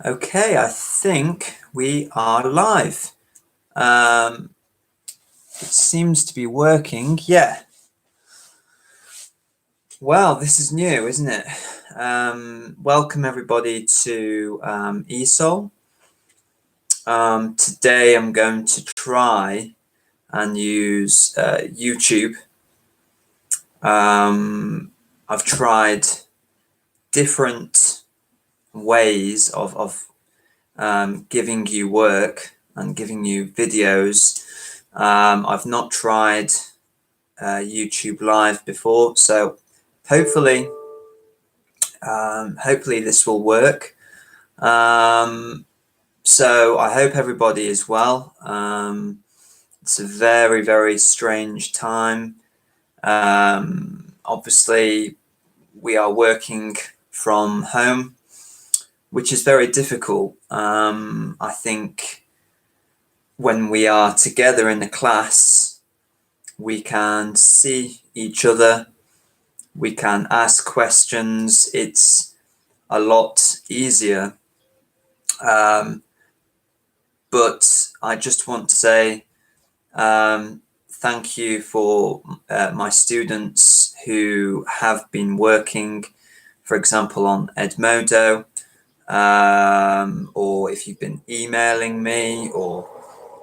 Okay, I think we are live. It seems to be working. Yeah. Well, this is new, isn't it? Welcome everybody to ESOL. Today I'm going to try and use YouTube. I've tried different ways of giving you work and giving you videos. I've not tried YouTube Live before, so hopefully this will work. So I hope everybody is well. It's a very strange time. Obviously we are working from home, which is very difficult. I think when we are together in the class, we can see each other, we can ask questions, it's a lot easier. But I just want to say thank you for my students who have been working, for example, on Edmodo, or if you've been emailing me, or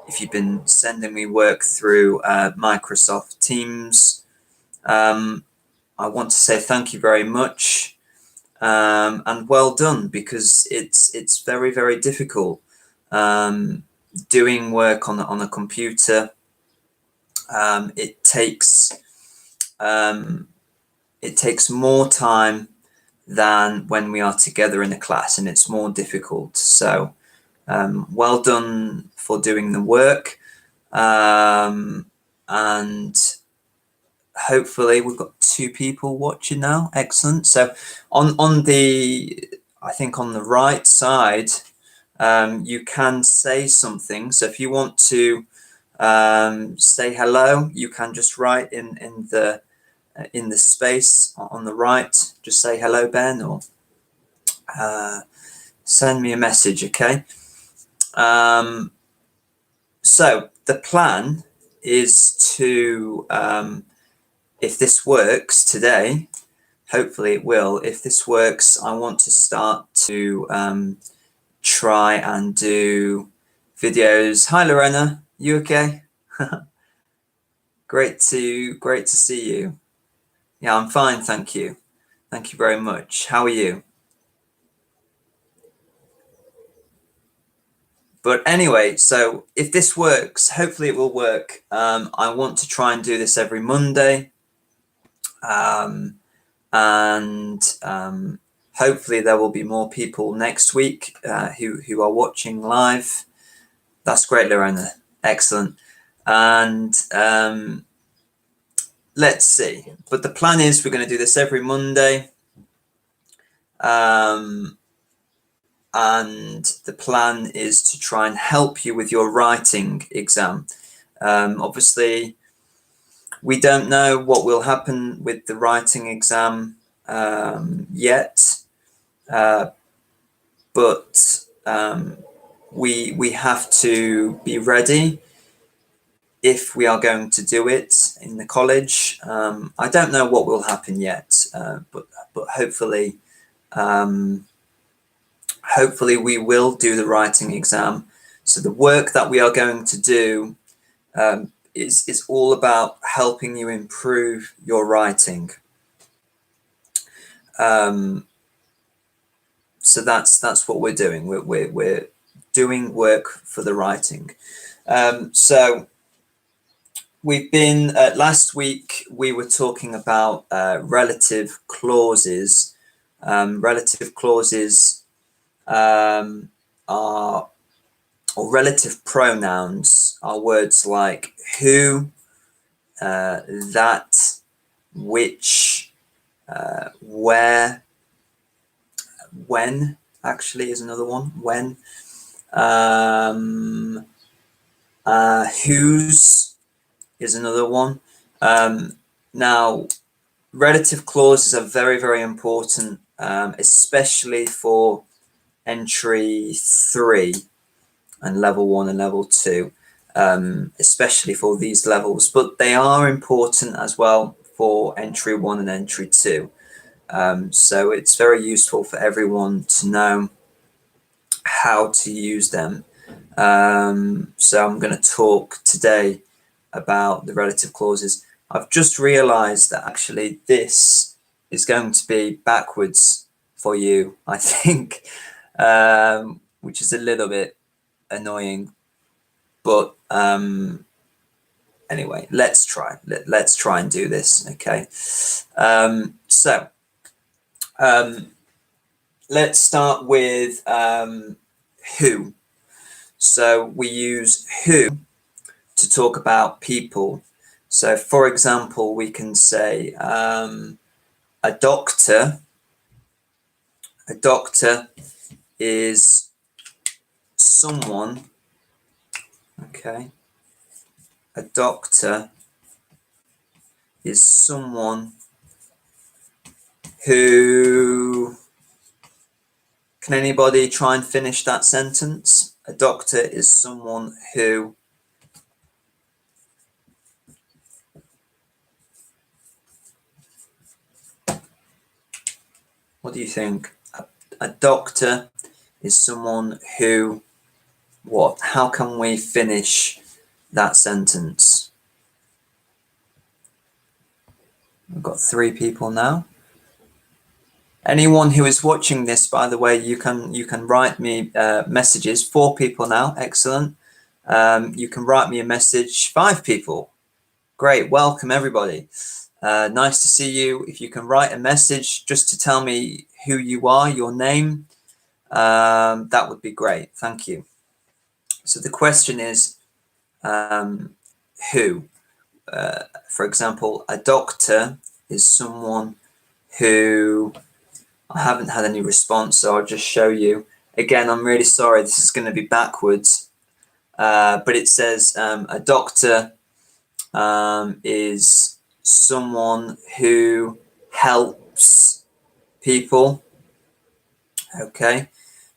if you've been sending me work through Microsoft Teams. I want to say thank you very much, and well done, because it's very difficult doing work on a computer. It takes more time than when we are together in a class, and it's more difficult. So well done for doing the work, and hopefully we've got 2 people watching now. Excellent. So on the, I think on the right side, you can say something. So if you want to say hello, you can just write in the space on the right, just say hello, Ben, or send me a message. Okay. So the plan is to, if this works today, hopefully it will. If this works, I want to start to try and do videos. Hi, Lorena. You okay? Great to see you. Yeah, I'm fine, thank you. Thank you very much. How are you? But anyway, so if this works, hopefully it will work. I want to try and do this every Monday. And hopefully there will be more people next week who are watching live. That's great, Lorena. Excellent. And let's see. But the plan is we're going to do this every Monday. And the plan is to try and help you with your writing exam. Obviously, we don't know what will happen with the writing exam yet, but we have to be ready if we are going to do it in the college. I don't know what will happen yet, but hopefully we will do the writing exam. So the work that we are going to do is all about helping you improve your writing. So that's what we're doing. We're doing work for the writing. So we've been last week we were talking about relative clauses. Relative clauses are, or relative pronouns are words like who, that, which, where, when actually is another one, when, whose is another one. Now, relative clauses are very important, especially for entry 3 and level 1 and level 2, especially for these levels, but they are important as well for entry 1 and entry 2. So it's very useful for everyone to know how to use them. So I'm going to talk today about the relative clauses. I've just realized that actually this is going to be backwards for you, I think, which is a little bit annoying, but anyway, let's try. Let's try and do this. Okay. Let's start with who. So we use who to talk about people. So for example, we can say a doctor is someone, okay, a doctor is someone who, can anybody try and finish that sentence? A doctor is someone who, what do you think? A doctor is someone who, what? How can we finish that sentence? We've got 3 people now. Anyone who is watching this, by the way, you can write me messages. 4 people now, excellent. You can write me a message. 5 people, great. Welcome everybody. Nice to see you. If you can write a message just to tell me who you are, your name, that would be great. Thank you. So the question is who. For example, a doctor is someone who, I haven't had any response, so I'll just show you. Again, I'm really sorry, this is going to be backwards, but it says a doctor is someone who helps people. Okay,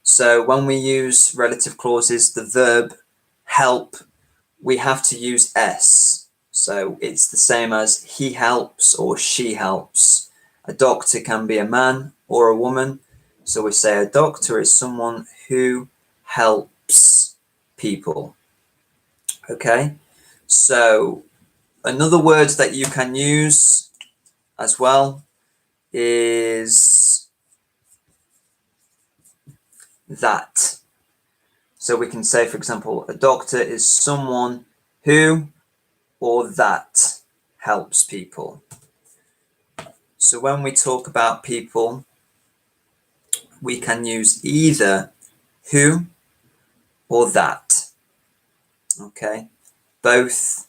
so when we use relative clauses, the verb help, we have to use S. So it's the same as he helps or she helps. A doctor can be a man or a woman. So we say a doctor is someone who helps people. Okay, so another word that you can use as well is that. So we can say, for example, a doctor is someone who or that helps people. So when we talk about people, we can use either who or that. Okay, both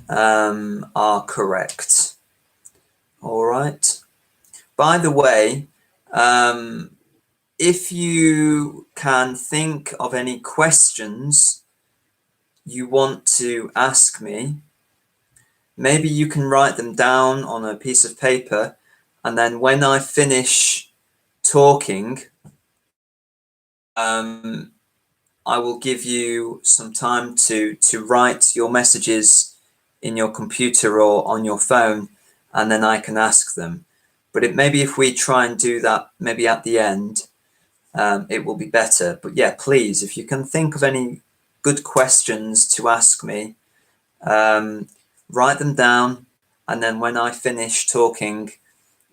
are correct. All right. By the way, if you can think of any questions you want to ask me, maybe you can write them down on a piece of paper, and then when I finish talking, I will give you some time to write your messages in your computer or on your phone, and then I can ask them. But maybe if we try and do that maybe at the end, it will be better. But yeah, please, if you can think of any good questions to ask me, write them down, and then when I finish talking,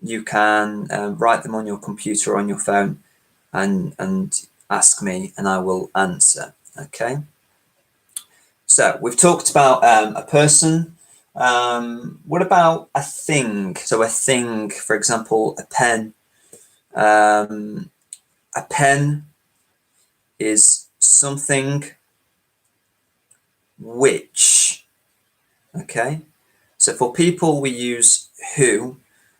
you can write them on your computer or on your phone and ask me, and I will answer. Okay, so we've talked about a person. What about a thing? So a thing, for example, a pen. A pen is something which, okay, so for people we use who,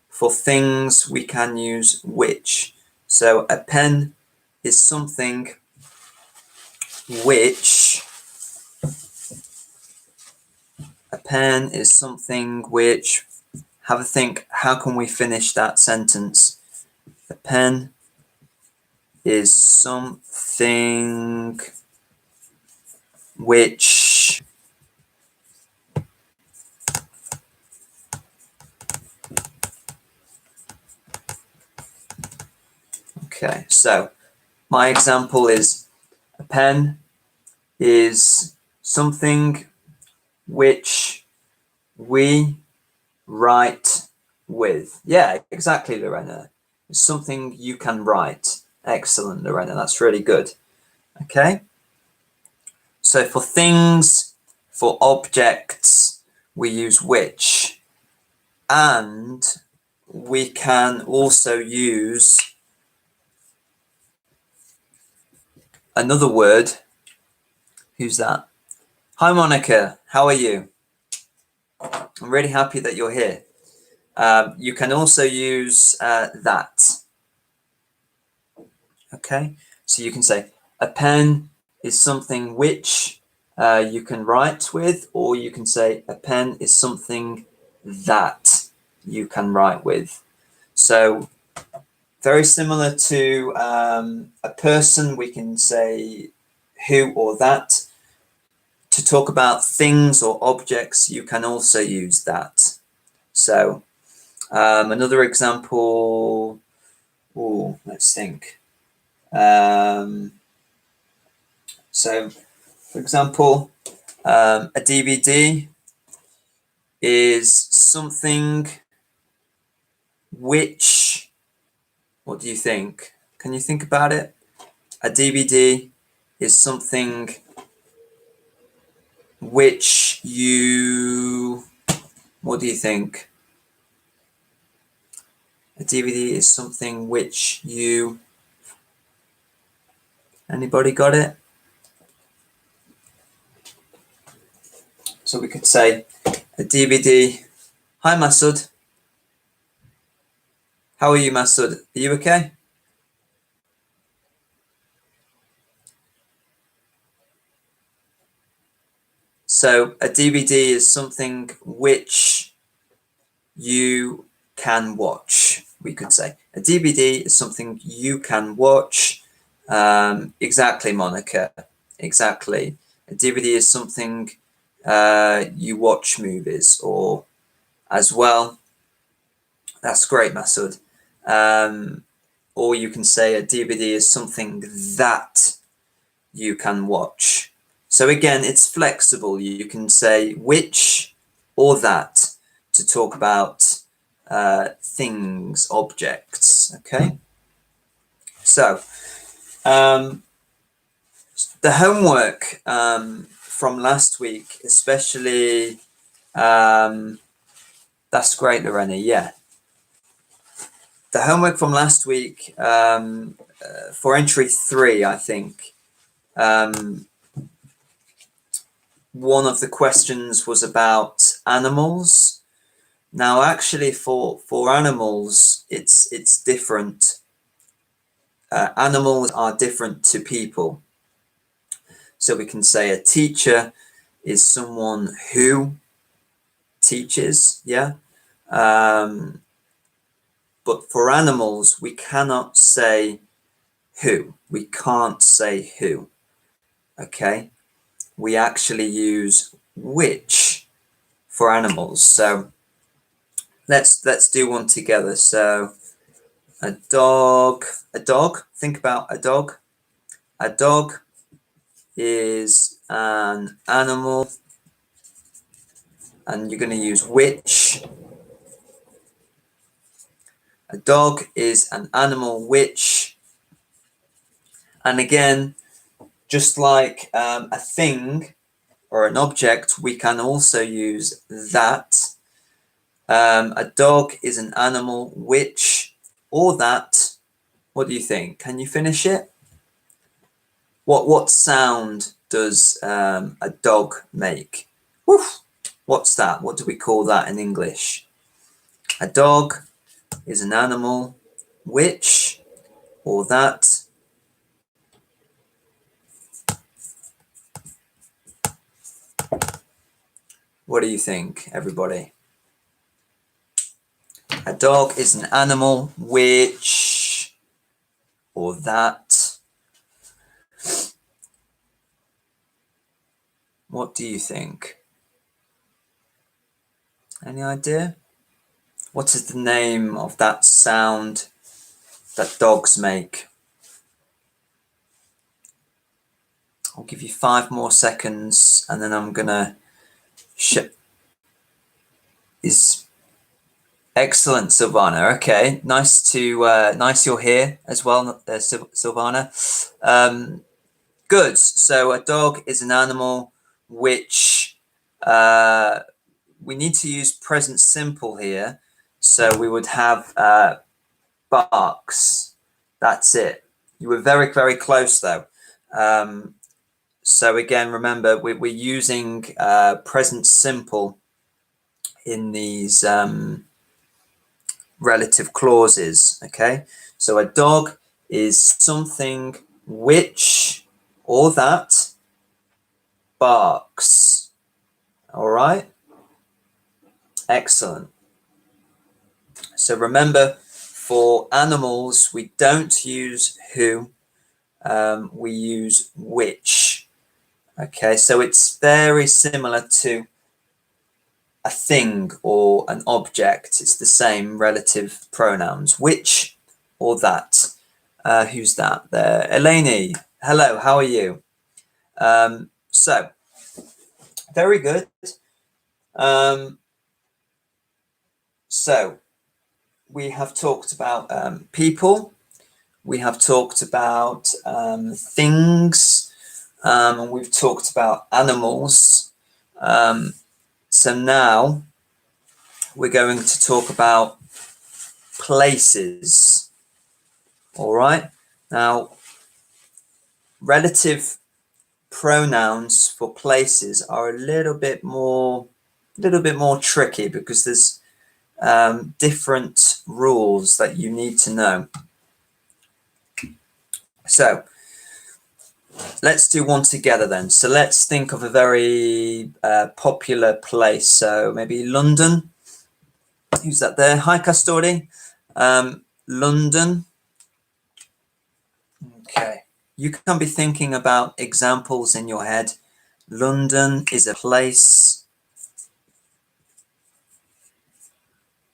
for things we can use which. So a pen is something which, a pen is something which, have a think, how can we finish that sentence? A pen is something which okay, so my example is a pen is something which we write with. Yeah, exactly, Lorena. It's something you can write. Excellent, Lorena. That's really good. Okay. So for things, for objects, we use which. And we can also use another word. Who's that? Hi, Monica. How are you? I'm really happy that you're here. You can also use that. Okay, so you can say a pen is something which you can write with, or you can say a pen is something that you can write with. So very similar to a person, we can say who or that. To talk about things or objects, you can also use that. So another example, let's think. So, for example, a DVD is something which, what do you think? Can you think about it? A DVD is something which you, what do you think? A DVD is something which you, anybody got it? So we could say a DVD. Hi, Masood. How are you, Masood? Are you okay? So a DVD is something which you can watch, we could say. A DVD is something you can watch. Exactly, Monica. Exactly. A DVD is something you watch movies or as well. That's great, Masood. Or you can say a DVD is something that you can watch. So again, it's flexible. You can say which or that to talk about things, objects. Okay. So the homework from last week, especially, that's great, Lorena. Yeah. The homework from last week for entry 3, I think. One of the questions was about animals. Now, actually, for animals, it's different. Animals are different to people. So we can say a teacher is someone who teaches, yeah. But for animals, we cannot say who. We can't say who. Okay. We actually use which for animals. So let's do one together. So a dog. Think about a dog. A dog is an animal, and you're going to use which. A dog is an animal which, and again, just like a thing or an object, we can also use that. A dog is an animal which, or that. What do you think? Can you finish it? What sound does a dog make? Woof. What's that? What do we call that in English? A dog is an animal which, or that. What do you think, everybody? A dog is an animal which, or that. What do you think? Any idea? What is the name of that sound that dogs make? I'll give you 5 more seconds and then I'm gonna is excellent, Silvana. Okay, nice you're here as well, Silvana. Good. So a dog is an animal which we need to use present simple here. So we would have barks. That's it. You were very, very close though. So again, remember we're using present simple in these relative clauses. Okay, so a dog is something which or that barks. All right, excellent. So remember, for animals we don't use who, we use which. Okay, so it's very similar to a thing or an object. It's the same relative pronouns, which or that. Who's that there? Eleni, hello, how are you? So, very good. So, we have talked about people, we have talked about things, and we've talked about animals. So now we're going to talk about places. All right. Now, relative pronouns for places are a little bit more tricky because there's different rules that you need to know. So let's do one together then. So let's think of a very popular place. So maybe London. Who's that there? Hi, Castori. London. Okay. You can be thinking about examples in your head. London is a place.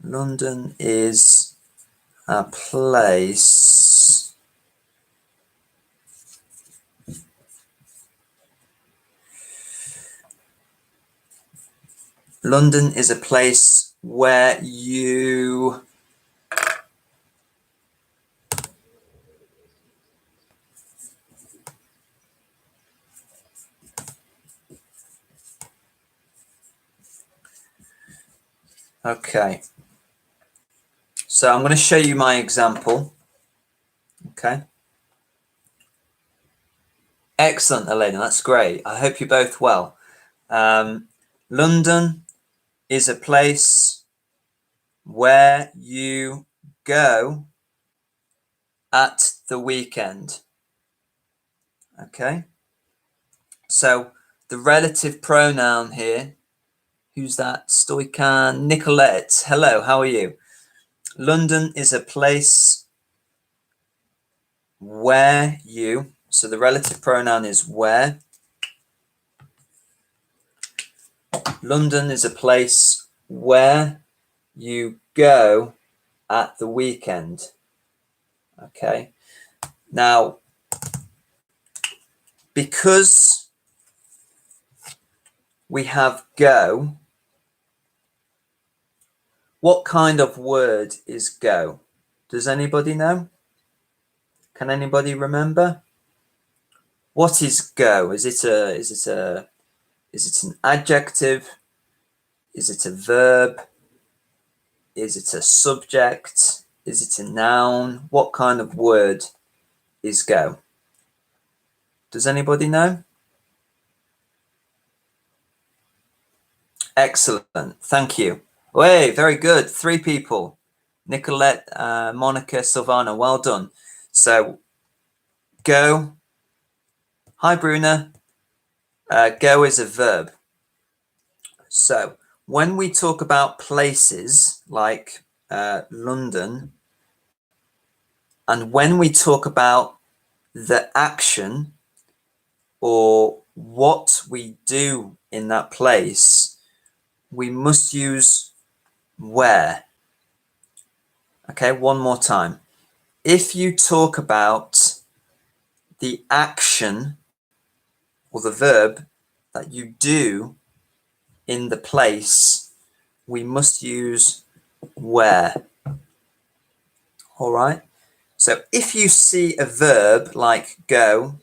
London is a place. London is a place where you okay. So I'm going to show you my example. Okay. Excellent, Elena. That's great. I hope you're both well. London is a place where you go at the weekend. Okay. So the relative pronoun here, who's that? Stoican, Nicolette. Hello, how are you? London is a place where you, so the relative pronoun is where. London is a place where you go at the weekend. Okay. Now, because we have go, what kind of word is go? Does anybody know? Can anybody remember? What is go? Is it an adjective? Is it a verb? Is it a subject? Is it a noun? What kind of word is go? Does anybody know? Excellent. Thank you. Way, very good. 3 people. Nicolette, Monica, Silvana. Well done. So, go. Hi, Bruna. Go is a verb. So, when we talk about places like London, and when we talk about the action or what we do in that place, we must use where. Okay, one more time. If you talk about the action or the verb that you do in the place, we must use where. All right. So if you see a verb like go,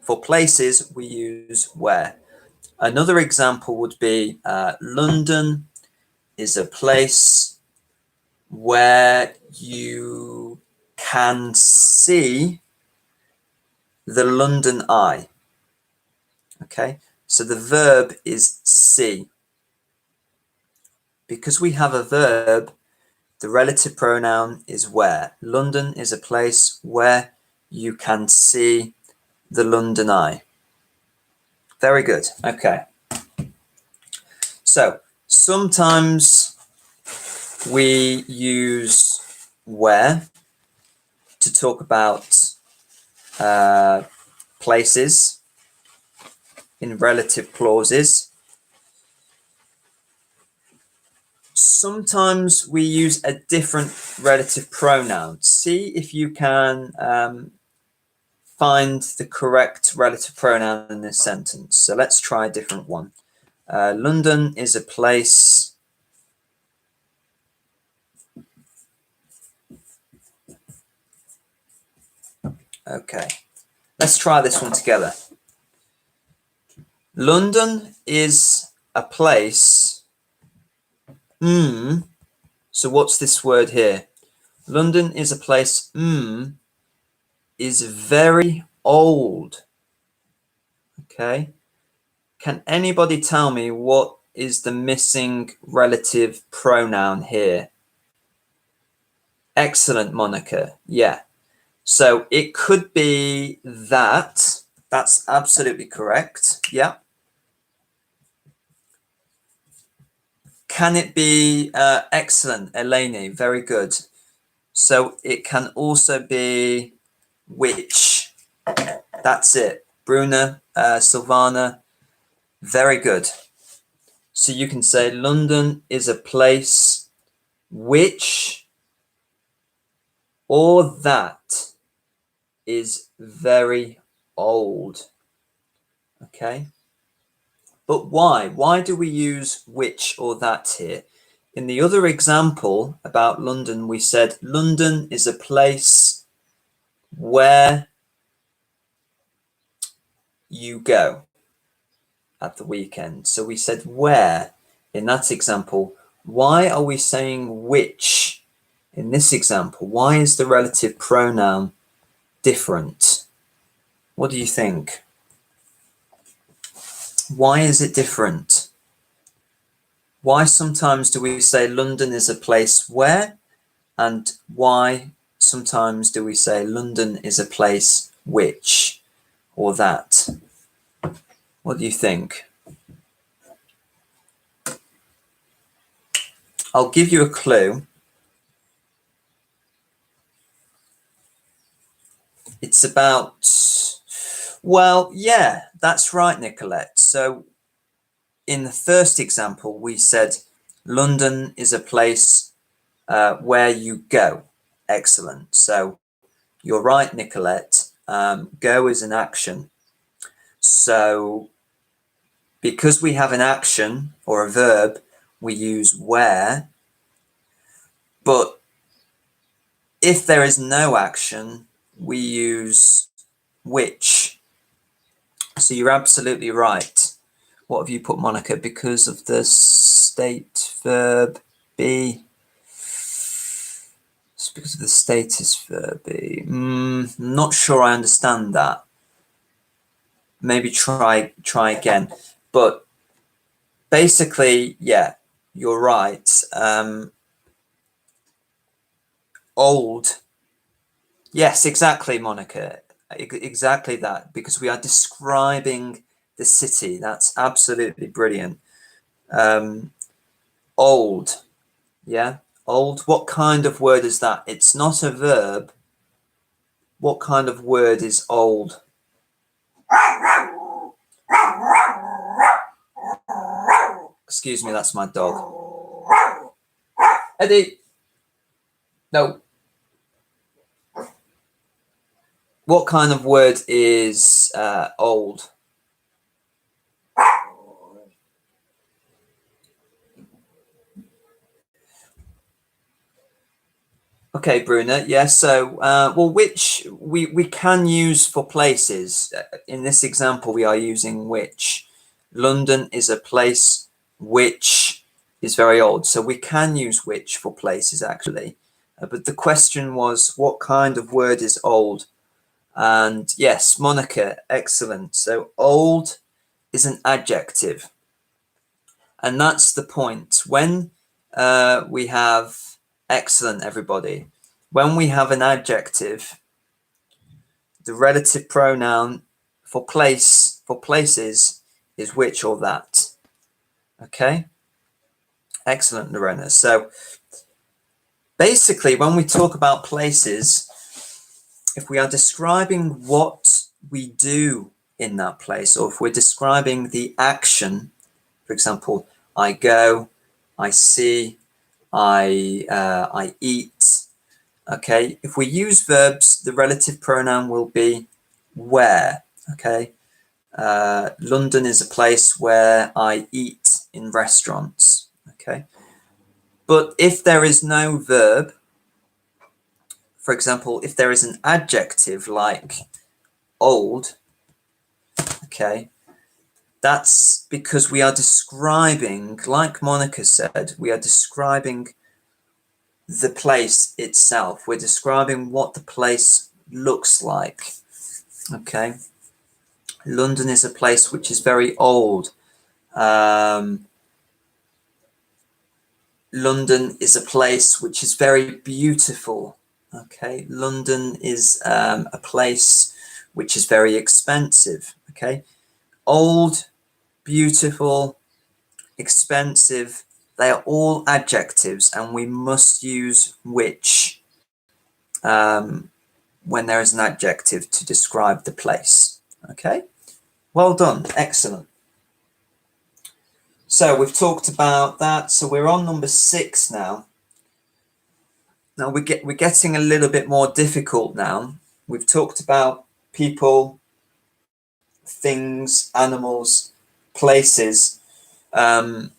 for places, we use where. Another example would be London is a place where you can see the London Eye. Okay, so the verb is see. Because we have a verb, the relative pronoun is where. London is a place where you can see the London Eye. Very good. Okay. So sometimes we use where to talk about places in relative clauses. Sometimes we use a different relative pronoun. See if you can find the correct relative pronoun in this sentence. So let's try a different one. London is a place okay. Let's try this one together. London is a place. So what's this word here? London is a place. Is very old. Okay. Can anybody tell me what is the missing relative pronoun here? Excellent, Monica. Yeah. So it could be that. That's absolutely correct. Yeah. Can it be excellent, Eleni? Very good. So it can also be which. That's it. Bruna, Silvana, very good. So you can say London is a place which or that is very old. Okay. But why? Why do we use which or that here? In the other example about London, we said London is a place where you go at the weekend. So we said where in that example. Why are we saying which in this example? Why is the relative pronoun different? What do you think? Why is it different? Why sometimes do we say London is a place where, and why sometimes do we say London is a place which or that? What do you think? I'll give you a clue. It's about, well, yeah, that's right, Nicolette. So in the first example, we said London is a place where you go. Excellent. So you're right, Nicolette. Go is an action. So because we have an action or a verb, we use where. But if there is no action, we use which. So you're absolutely right. What have you put, Monica? Because of the state verb be. It's because of the status verb be. Not sure I understand that. Maybe try again. But basically, yeah, you're right. Old. Yes, exactly, Monica. Exactly that. Because we are describing the city. That's absolutely brilliant. Old. Yeah, old. What kind of word is that? It's not a verb. What kind of word is old? Excuse me, that's my dog. Eddie. No. What kind of word is old? Okay, Bruna. Yeah. So, well, which we can use for places. In this example, we are using which. London is a place which is very old, so we can use which for places actually. But the question was, what kind of word is old? And yes, Monica, excellent. So old is an adjective, and that's the point. When we have excellent, everybody. When we have an adjective, the relative pronoun for places is which or that. Okay, excellent, Lorena. So basically, when we talk about places, if we are describing what we do in that place, or if we're describing the action, for example, I go, I see, I eat. Okay, if we use verbs, the relative pronoun will be where. Okay, London is a place where I eat in restaurants. Okay, but if there is no verb, for example, if there is an adjective like old, okay, that's because we are describing, like Monica said, we are describing the place itself. We're describing what the place looks like. Okay, London is a place which is very old. London is a place which is very beautiful. Okay, London is a place which is very expensive. Okay, old, beautiful, expensive, they are all adjectives, and we must use which when there is an adjective to describe the place. Okay, well done, excellent. So we've talked about that. So we're on number 6 now. Now we're getting a little bit more difficult now. We've talked about people, things, animals, places. Now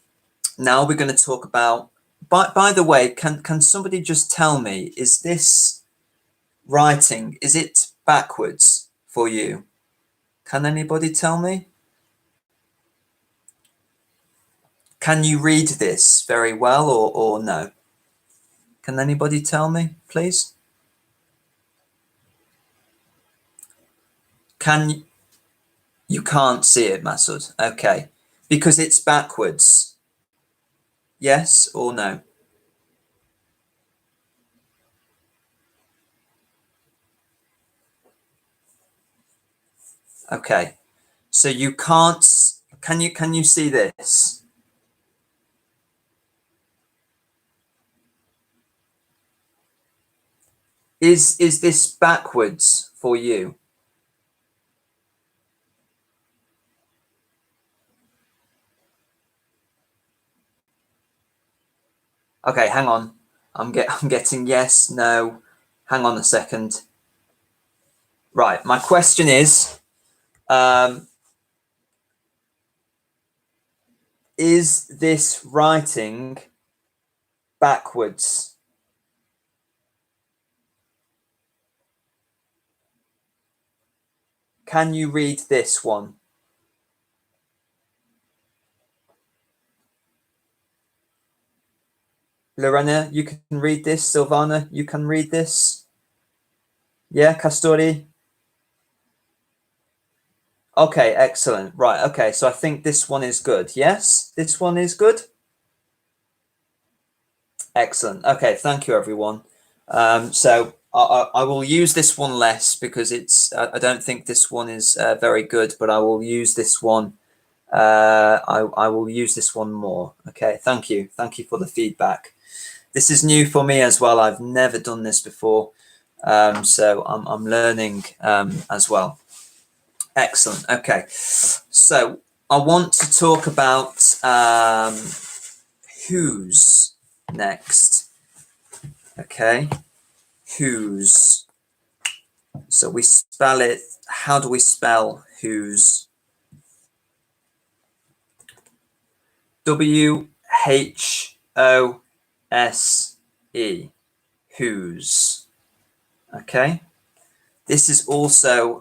we're going to talk about. By the way, can somebody just tell me, is this writing, is it backwards for you? Can anybody tell me? Can you read this very well or no? Can anybody tell me, please? You can't see it, Masood? Okay. Because it's backwards. Yes or no? Okay. So you can't, can you see this? Is this backwards for you? Okay, hang on. I'm getting yes, no. Hang on a second. Right, my question is this writing backwards? Can you read this one? Lorena, you can read this. Silvana, you can read this. Yeah, Castori? Okay, excellent. Right, okay, so I think this one is good. Yes, this one is good. Excellent. Okay, thank you, everyone. So I will use this one less because I don't think this one is very good, but I will use this one. I will use this one more. Okay, thank you. Thank you for the feedback. This is new for me as well. I've never done this before. So I'm learning as well. Excellent. Okay. So I want to talk about whose next. Okay, whose. So we spell it. How do we spell whose? WHOSE. Whose. Okay. This is also,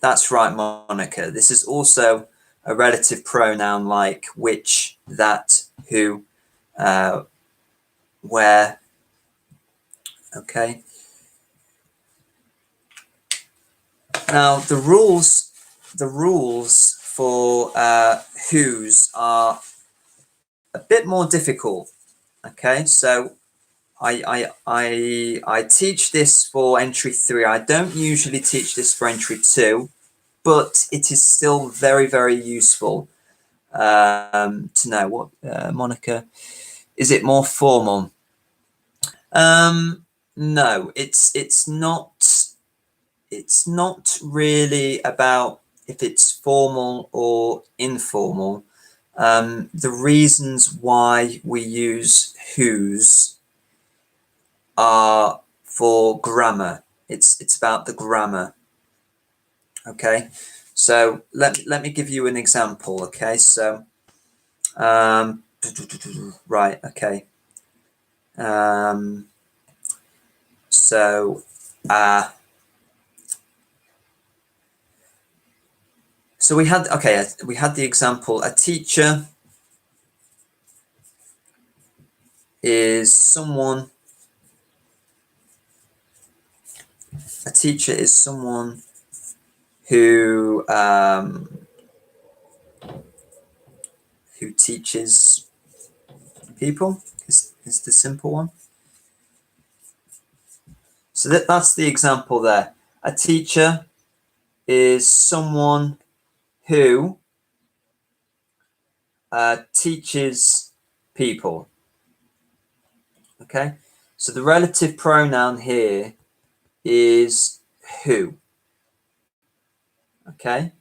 that's right, Monica. This is also a relative pronoun like which, that, who, where. Okay. Now the rules for whose are a bit more difficult. Okay, so I teach this for entry 3. I don't usually teach this for entry 2, but it is still very, very useful to know. What, Monica? Is it more formal? No, it's not. It's not really about if it's formal or informal. The reasons why we use whose are for grammar. It's about the grammar. Okay, so let me give you an example. Okay, so right. Okay, so so we had the example. A teacher is someone. A teacher is someone who teaches people. Is the simple one. So that's the example there. A teacher is someone who teaches people. Okay, so the relative pronoun here is who. Okay,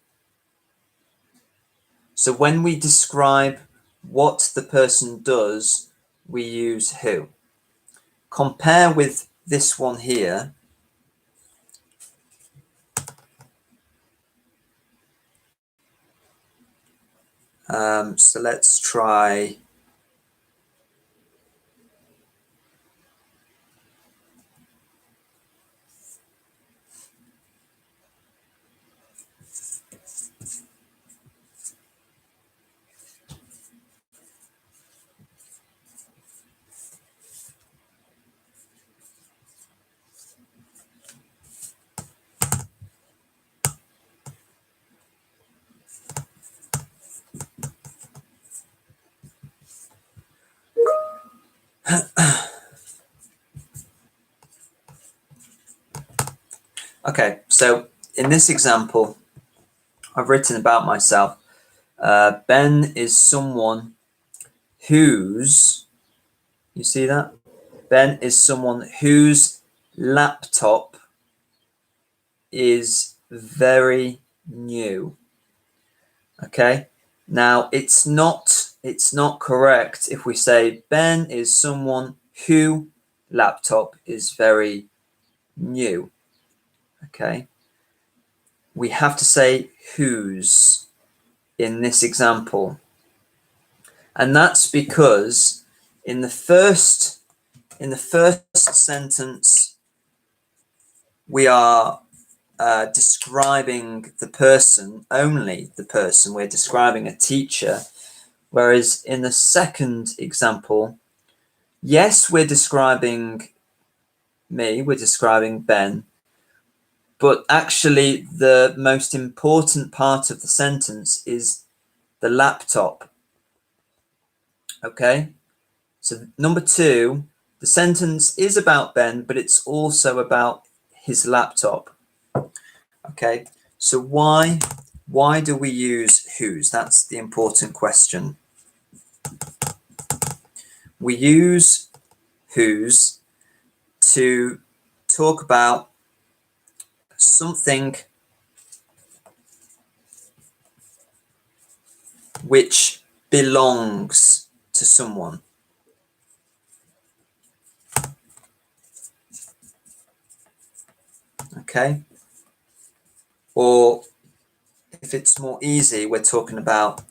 so when we describe what the person does, we use who. Compare with this one here. So let's try. Okay, so in this example, I've written about myself. Ben is someone whose, you see that? Ben is someone whose laptop is very new. Okay, now it's not correct if we say Ben is someone who laptop is very new. Okay, we have to say whose in this example, and that's because in the first sentence we are describing the person, only the person. We're describing a teacher, whereas in the second example, yes, we're describing me, we're describing Ben, but actually the most important part of the sentence is the laptop. Okay, so number 2, the sentence is about Ben, but it's also about his laptop. Okay, so why do we use whose? That's the important question. We use whose to talk about something which belongs to someone. Okay? Or if it's more easy, we're talking about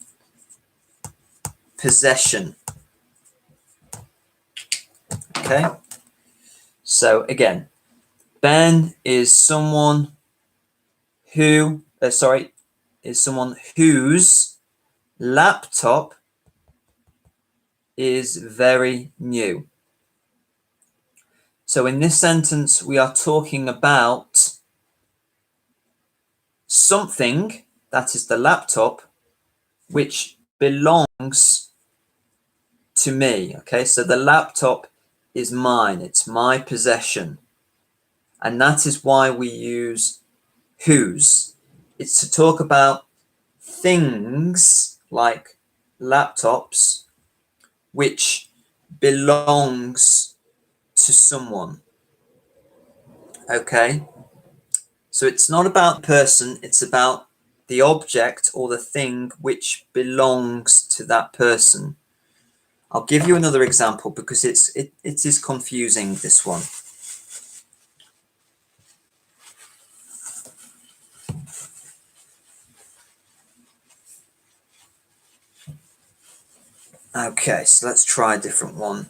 possession. Okay? So again, Ben is someone who, is someone whose laptop is very new. So in this sentence, we are talking about something, that is the laptop, which belongs to me. Okay, so the laptop is mine, it's my possession. And that is why we use whose. It's to talk about things like laptops which belongs to someone. Okay, so it's not about the person, it's about the object or the thing which belongs to that person. I'll give you another example because it is confusing, this one. Okay, so let's try a different one.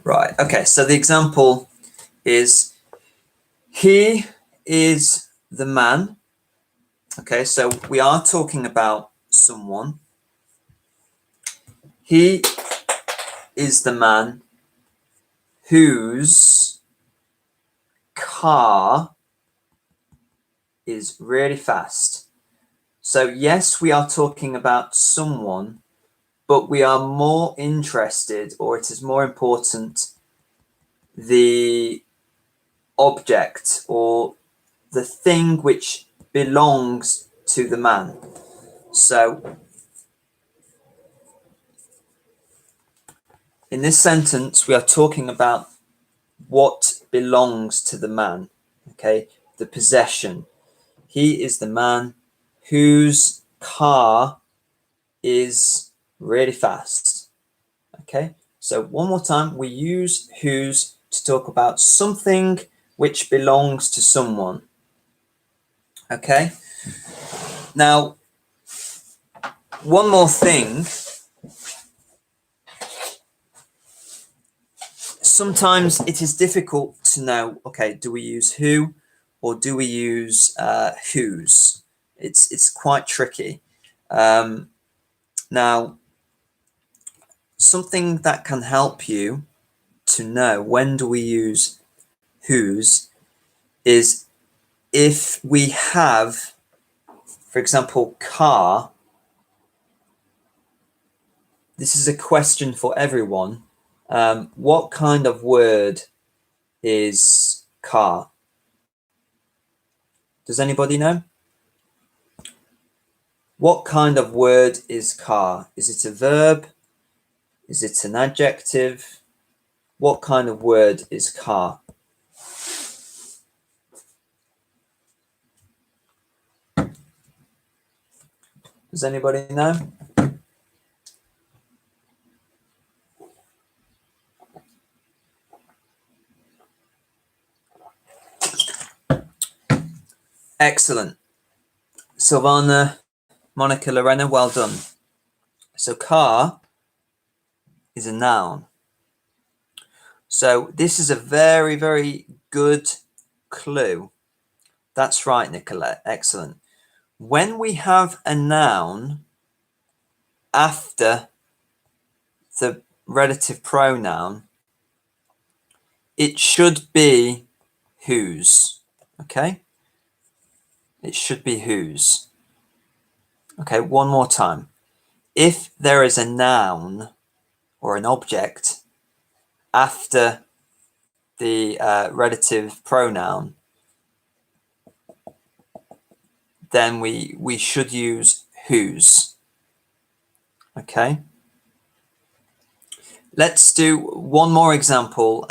Right, okay, so the example is, he is the man. Okay, so we are talking about someone. He is the man whose car is really fast. So yes, we are talking about someone, but we are more interested, or it is more important, the object or the thing which belongs to the man. So in this sentence, we are talking about what belongs to the man. Okay, the possession. He is the man whose car is really fast. Okay, so one more time, we use whose to talk about something which belongs to someone. Okay, now one more thing. Sometimes it is difficult to know, okay, do we use who or do we use whose? It's quite tricky. Now, something that can help you to know when do we use whose is if we have, for example, car. This is a question for everyone. What kind of word is car? Does anybody know? What kind of word is car? Is it a verb? Is it an adjective? What kind of word is car? Does anybody know? Excellent. Silvana, Monica, Lorena, well done. So car is a noun. So this is a very, very good clue. That's right, Nicolette. Excellent. When we have a noun after the relative pronoun, it should be whose. Okay? It should be whose. Okay, one more time. if there is a noun or an object after the relative pronoun, then we should use whose. Okay. Let's do one more example,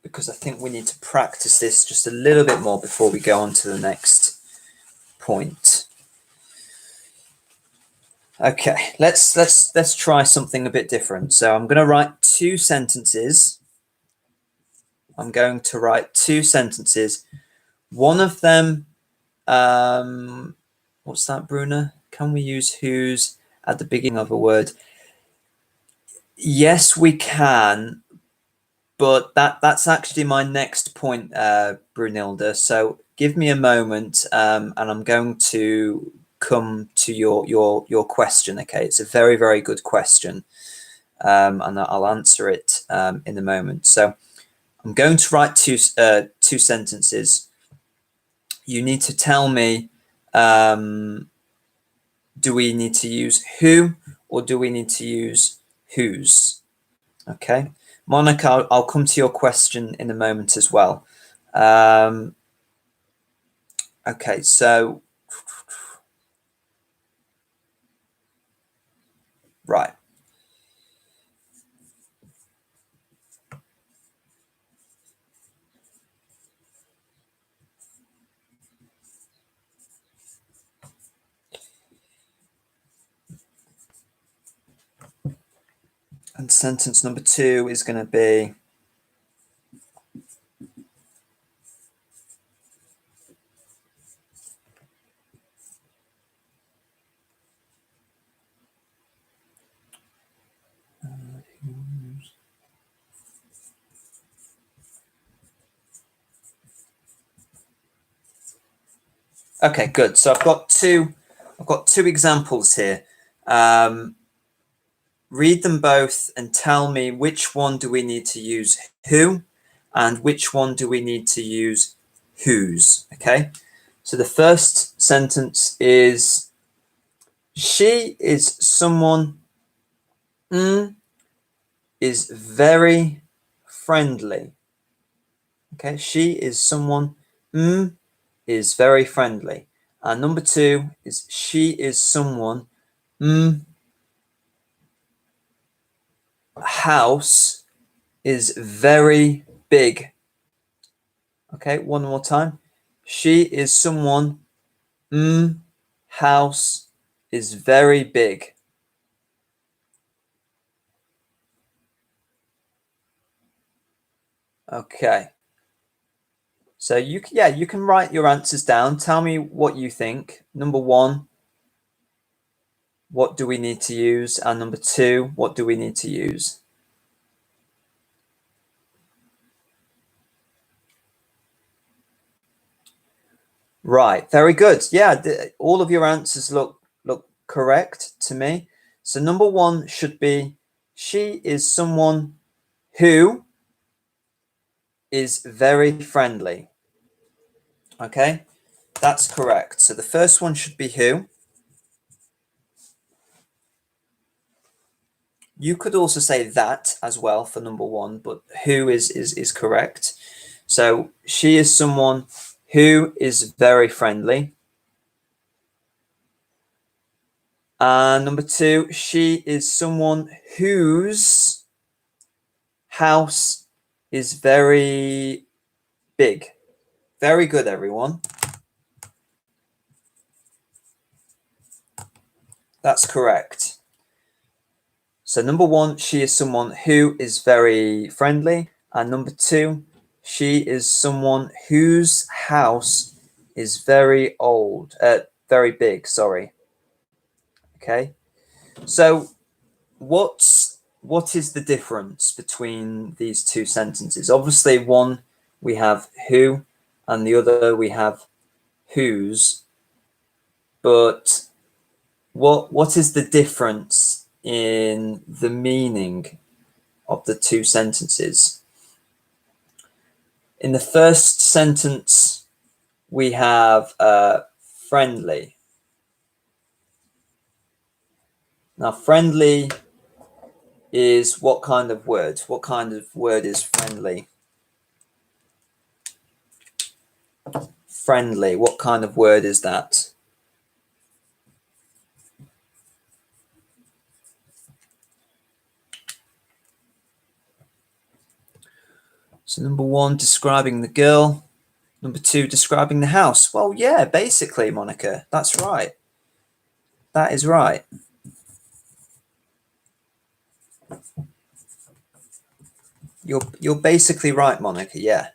because I think we need to practice this just a little bit more before we go on to the next point. Okay, let's try something a bit different. So I'm going to write two sentences. I'm going to write two sentences. One of them, what's that, Bruna? Can we use whose at the beginning of a word? Yes, we can, but that's actually my next point, Brunilda. So give me a moment, and I'm going to come to your question. Okay, it's a very, very good question, and I'll answer it in a moment. So I'm going to write two sentences. You need to tell me, do we need to use who or do we need to use whose? Okay, Monica, I'll come to your question in a moment as well. Okay, so right. And sentence number 2 is going to be, okay, good. So I've got two examples here. Read them both and tell me which one do we need to use who and which one do we need to use whose. Okay, so the first sentence is, she is someone is very friendly. Okay, she is someone is very friendly. And number 2 is, she is someone house is very big. Okay, one more time. She is someone house is very big. Okay. So you can write your answers down. Tell me what you think. Number 1, what do we need to use? And number 2, what do we need to use? Right, very good. Yeah, all of your answers look correct to me. So number 1 should be, she is someone who is very friendly. Okay, that's correct. So the first one should be who. You could also say that as well for number 1, but who is correct. So she is someone who is very friendly. And number 2, she is someone whose house is very big. Very good, everyone. That's correct. So number 1, she is someone who is very friendly. And number 2, she is someone whose house is very very big, sorry. Okay. So what is the difference between these two sentences? Obviously, one we have who and the other we have whose. But what is the difference in the meaning of the two sentences? In the first sentence, we have friendly. Now, friendly is what kind of word? What kind of word is friendly? Friendly, what kind of word is that? So number one, describing the girl. Number two, describing the house. Well, yeah, basically, Monica, that's right. That is right. You're basically right, Monica, yeah.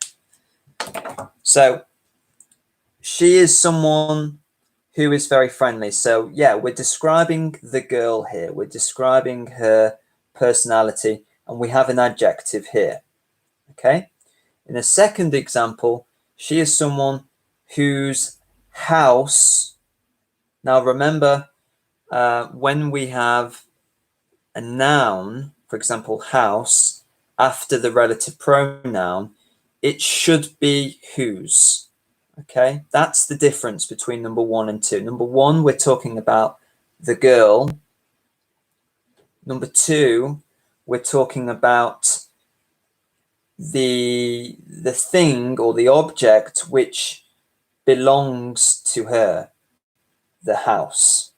So she is someone who is very friendly. So yeah, we're describing the girl here. We're describing her personality, and we have an adjective here. Okay. In a second example, she is someone whose house. Now remember, when we have a noun, for example, house, after the relative pronoun, it should be whose. Okay, that's the difference between number one and two. Number one, we're talking about the girl. Number two, we're talking about the thing or the object which belongs to her, the house.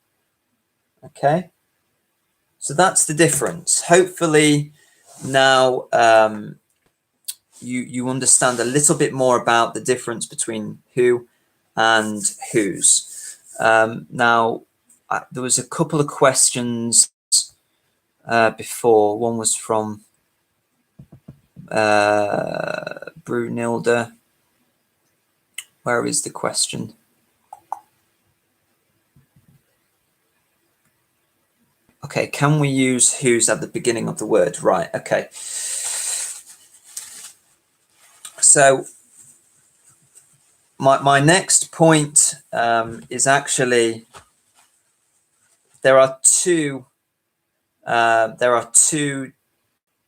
Okay, so that's the difference. Hopefully now you understand a little bit more about the difference between who and whose. Now, there was a couple of questions before. One was from Brunilda. Where is the question? Okay, can we use whose at the beginning of the word? Right, okay. So my next point is actually there are two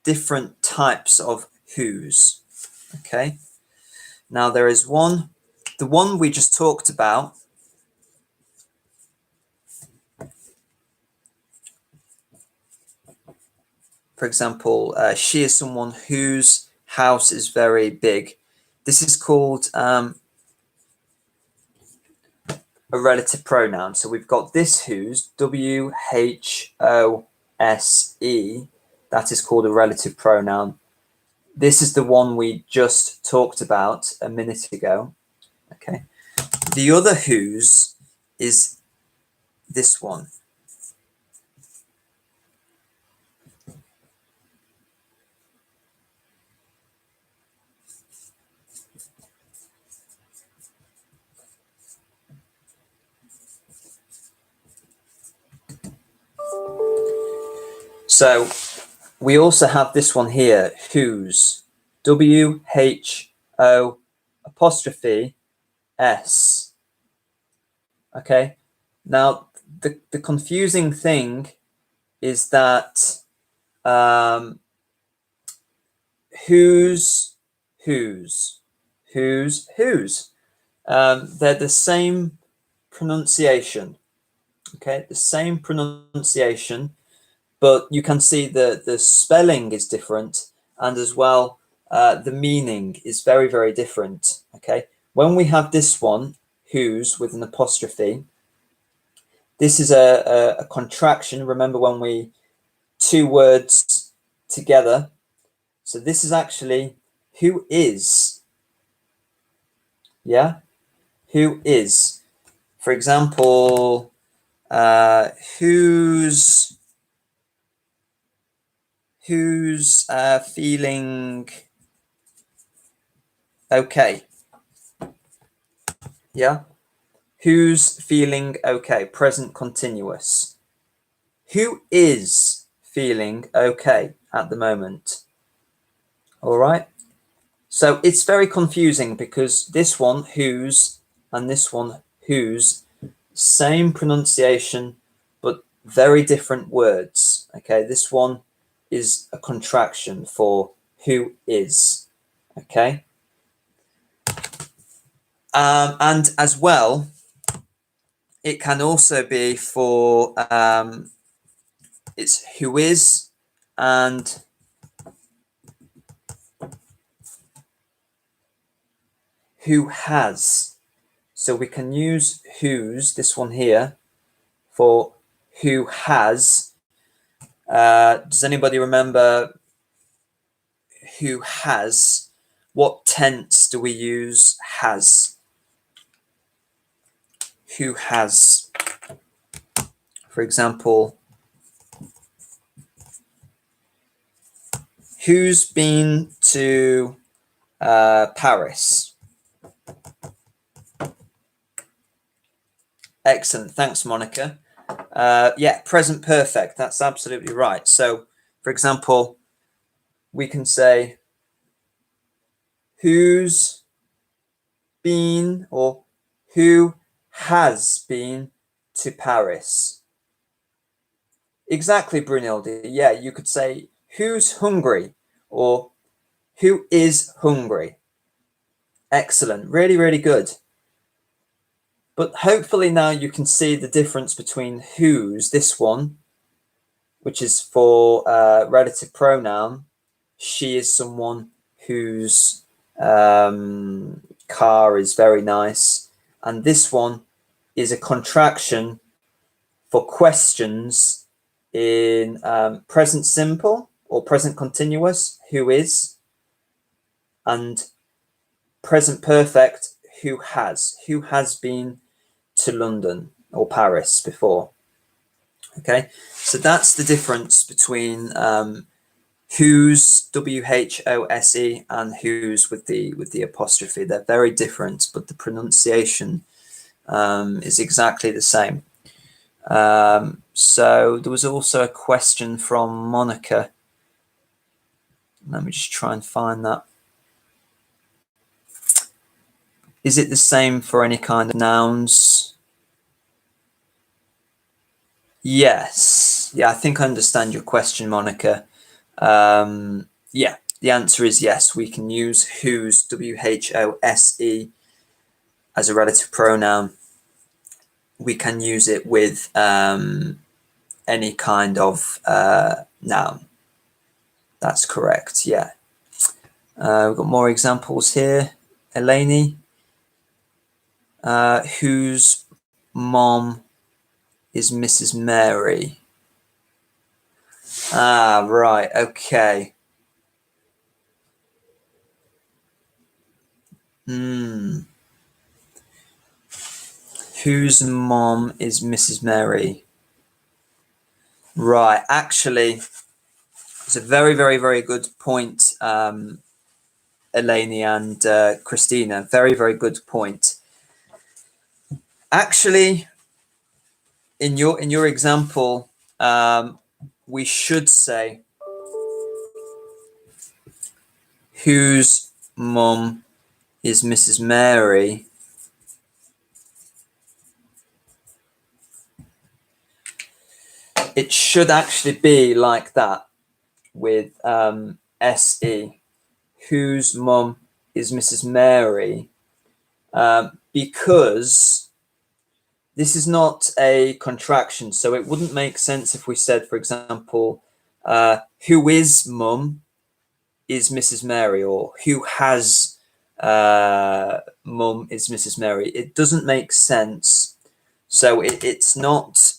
different types of whose. Okay. Now there is one, the one we just talked about. For example, she is someone whose house is very big. This is called a relative pronoun. So we've got this whose, W-H-O-S-E. That is called a relative pronoun. This is the one we just talked about a minute ago. Okay. The other whose is this one. So we also have this one here, whose, W-H-O apostrophe S. Okay. Now the confusing thing is that whose. They're the same pronunciation. Okay, the same pronunciation, but you can see the spelling is different, and as well the meaning is very, very different. Okay, when we have this one, whose with an apostrophe, this is a contraction. Remember when we two words together. So this is actually who is. Yeah, who is. For example, who's feeling okay. Yeah, who's feeling okay, present continuous. Who is feeling okay at the moment? All right, so it's very confusing because this one whose and this one whose, same pronunciation but very different words. Okay, this one is a contraction for who is. Okay, and as well, it can also be for it's who is and who has. So we can use whose, this one here, for who has. Does anybody remember who has? What tense do we use has? Who has? For example, who's been to Paris? Excellent. Thanks, Monica. Yeah, present perfect. That's absolutely right. So, for example, we can say who's been or who has been to Paris. Exactly, Brunilde. Yeah, you could say who's hungry or who is hungry. Excellent. Really, really good. But hopefully now you can see the difference between whose, this one, which is for relative pronoun. She is someone whose car is very nice. And this one is a contraction for questions in present simple or present continuous, who is, and present perfect, who has been to London or Paris before. Okay, so that's the difference between whose, WHOSE, and whose with the apostrophe. They're very different, but the pronunciation is exactly the same. So there was also a question from Monica. Let me just try and find that. Is it the same for any kind of nouns? Yes. Yeah, I think I understand your question, Monica. Yeah, the answer is yes. We can use whose, WHOSE, as a relative pronoun. We can use it with any kind of noun. That's correct, yeah. We've got more examples here. Eleni, whose mom is Mrs. Mary? Ah, right, okay. Whose mom is Mrs. Mary? Right, actually, it's a very, very, very good point, Eleni and Christina. Very, very good point. Actually, in your example, we should say whose mum is Mrs. Mary. It should actually be like that with SE. Whose mum is Mrs. Mary? Because this is not a contraction, so it wouldn't make sense if we said, for example, who is mum is Mrs. Mary, or who has mum is Mrs. Mary. It doesn't make sense. So it's not,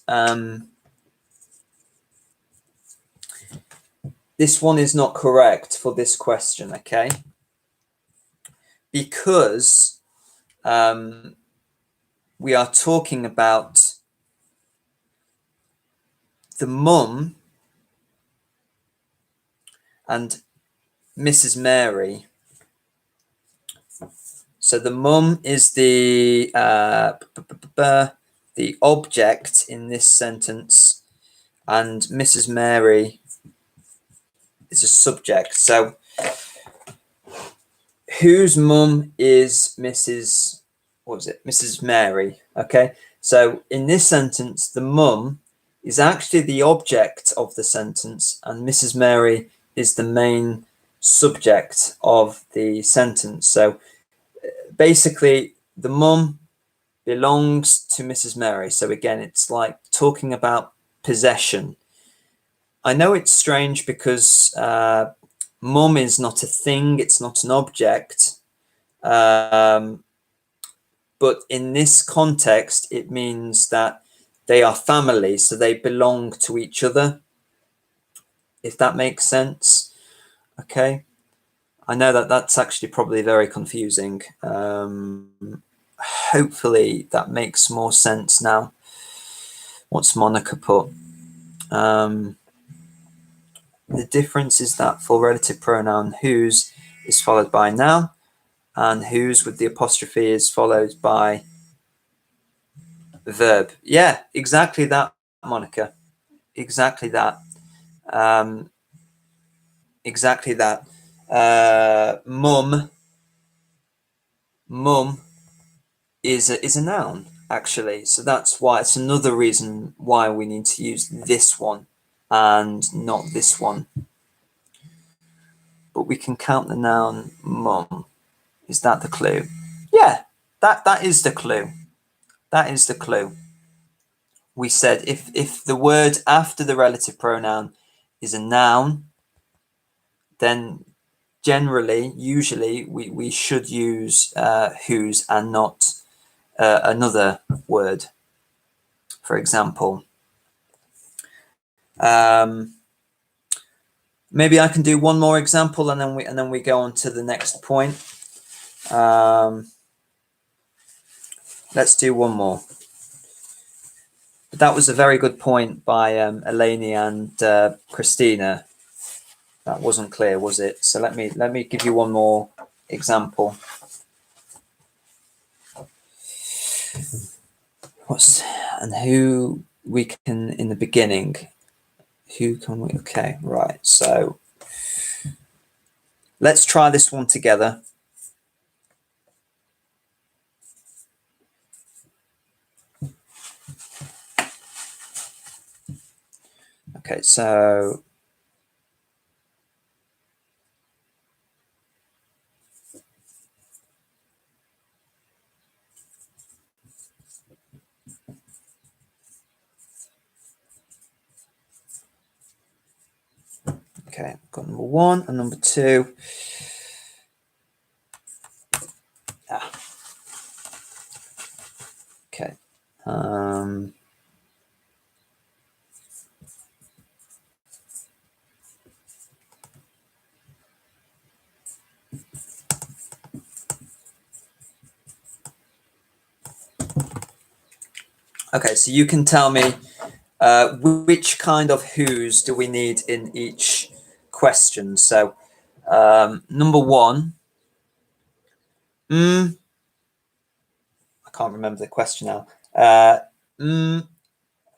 this one is not correct for this question, okay? Because we are talking about the mum and Mrs. Mary. So the mum is the object in this sentence, and Mrs. Mary is a subject. So whose mum is Mrs. What was it? Mrs. Mary. Okay. So in this sentence, the mum is actually the object of the sentence, and Mrs. Mary is the main subject of the sentence. So basically, the mum belongs to Mrs. Mary. So again, it's like talking about possession. I know it's strange because mum is not a thing, it's not an object. But in this context, it means that they are family, so they belong to each other, if that makes sense. Okay. I know that that's actually probably very confusing. Hopefully that makes more sense now. What's Monica put? The difference is that for relative pronoun whose is followed by noun, and whose with the apostrophe is followed by verb. Yeah, exactly that, Monica. Exactly that. Exactly that. Mum is a noun, actually. So that's why it's another reason why we need to use this one and not this one. But we can count the noun mum. Is that the clue? Yeah, that is the clue. That is the clue. We said if the word after the relative pronoun is a noun, then generally, usually, we should use whose and not another word. For example, maybe I can do one more example, and then we go on to the next point. Let's do one more. But that was a very good point by Eleni and Christina. That wasn't clear, was it? So let me give you one more example. And who we can in the beginning? Who can we? Okay, right. So let's try this one together. Okay, so okay, got number one and number two. Okay. Okay, so you can tell me which kind of whose do we need in each question. So number one, I can't remember the question now.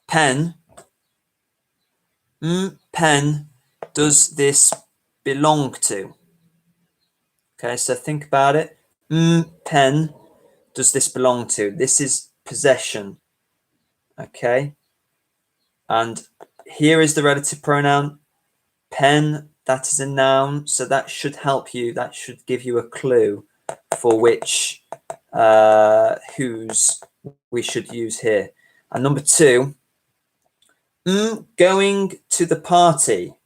Pen, pen, does this belong to? Okay, so think about it. Pen, does this belong to? This is possession. Okay, and here is the relative pronoun pen. That is a noun, so that should help you. That should give you a clue for which whose we should use here. And number two, going to the party.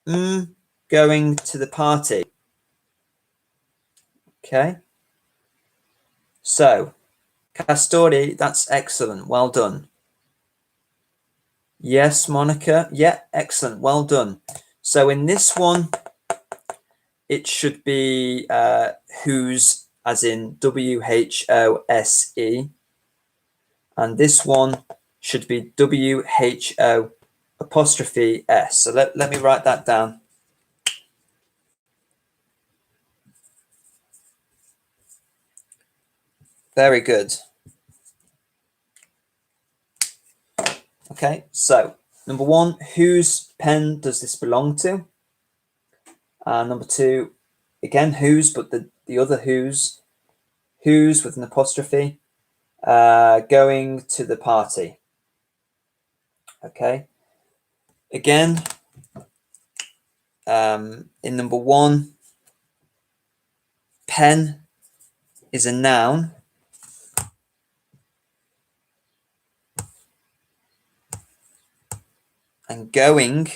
Going to the party. Okay. So, Castori, that's excellent. Well done. Yes, Monica. Yeah, excellent. Well done. So in this one, it should be whose, as in WHOSE. And this one should be WHO apostrophe S. So let me write that down. Very good. Okay, so number one, whose pen does this belong to? Number two, again, whose, but the other whose with an apostrophe, going to the party. Okay, again, in number one, pen is a noun. And going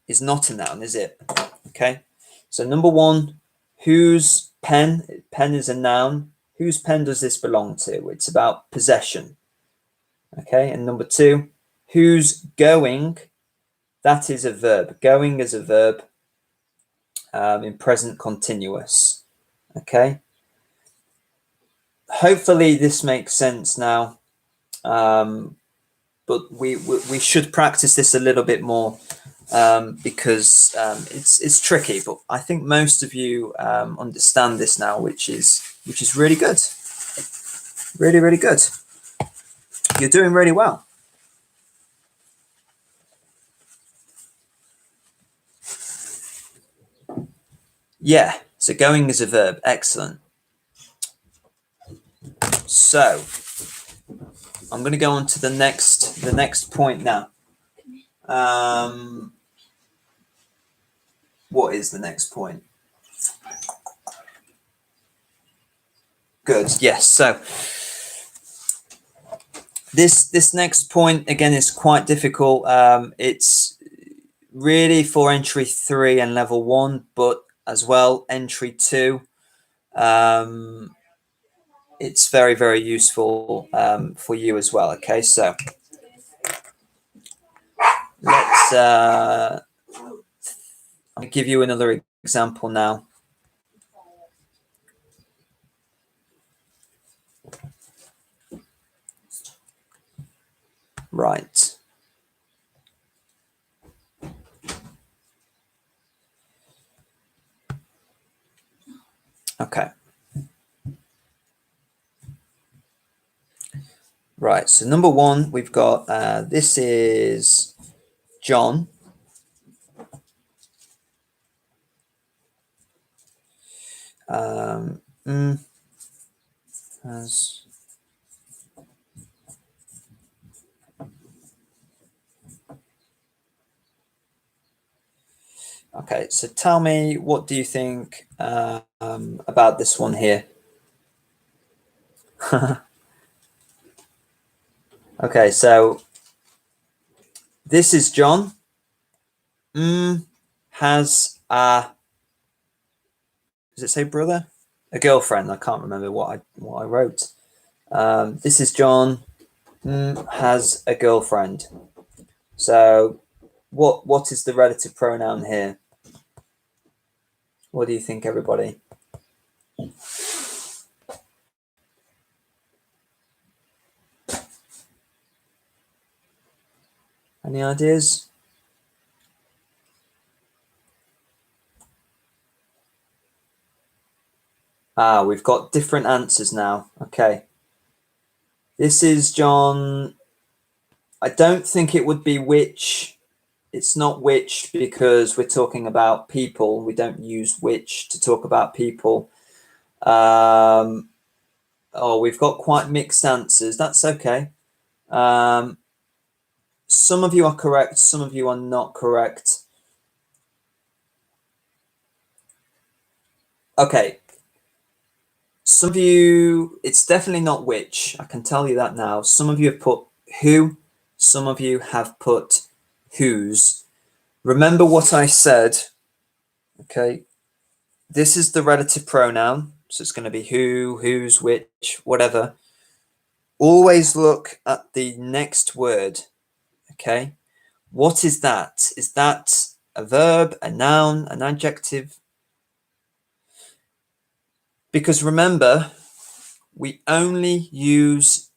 is not a noun, is it? Okay. So number one, whose pen? Pen is a noun. Whose pen does this belong to? It's about possession. Okay. And number two, who's going? That is a verb. Going is a verb in present continuous. Okay. Hopefully this makes sense now. But we should practice this a little bit more because it's tricky. But I think most of you understand this now, which is really good. Really, really good. You're doing really well. Yeah. So going is a verb. Excellent. So I'm going to go on to the next point now. What is the next point? Good. Yes. So this next point again is quite difficult. It's really for entry 3 and level 1, but as well entry 2. It's very, very useful for you as well. Okay, so let's I'll give you another example now. Right. Okay. Right. So number one, we've got this is John. Has okay. So tell me, what do you think about this one here? Okay, so this is John. Has a, does it say brother? A girlfriend. I can't remember what I wrote. This is John. Has a girlfriend. So what is the relative pronoun here? What do you think, everybody? Any ideas? We've got different answers now. Okay. This is John. I don't think it would be which. It's not which because we're talking about people. We don't use which to talk about people. We've got quite mixed answers. That's okay. Some of you are correct. Some of you are not correct. Okay. Some of you, it's definitely not which. I can tell you that now. Some of you have put who. Some of you have put whose. Remember what I said. Okay. This is the relative pronoun. So it's going to be who, whose, which, whatever. Always look at the next word. Okay. What is that? Is that a verb, a noun, an adjective? Because remember, we only use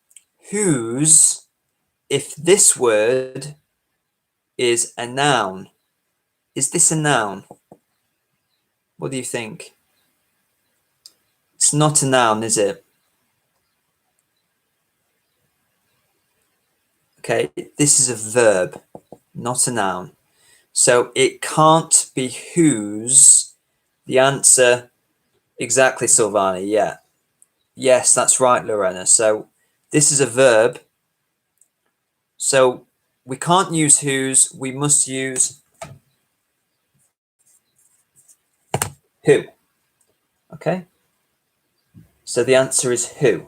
whose if this word is a noun. Is this a noun? What do you think? It's not a noun, is it? Okay, this is a verb, not a noun. So it can't be whose. The answer, exactly, Silvani, yeah. Yes, that's right, Lorena. So this is a verb. So we can't use whose, we must use who. Okay? So the answer is who.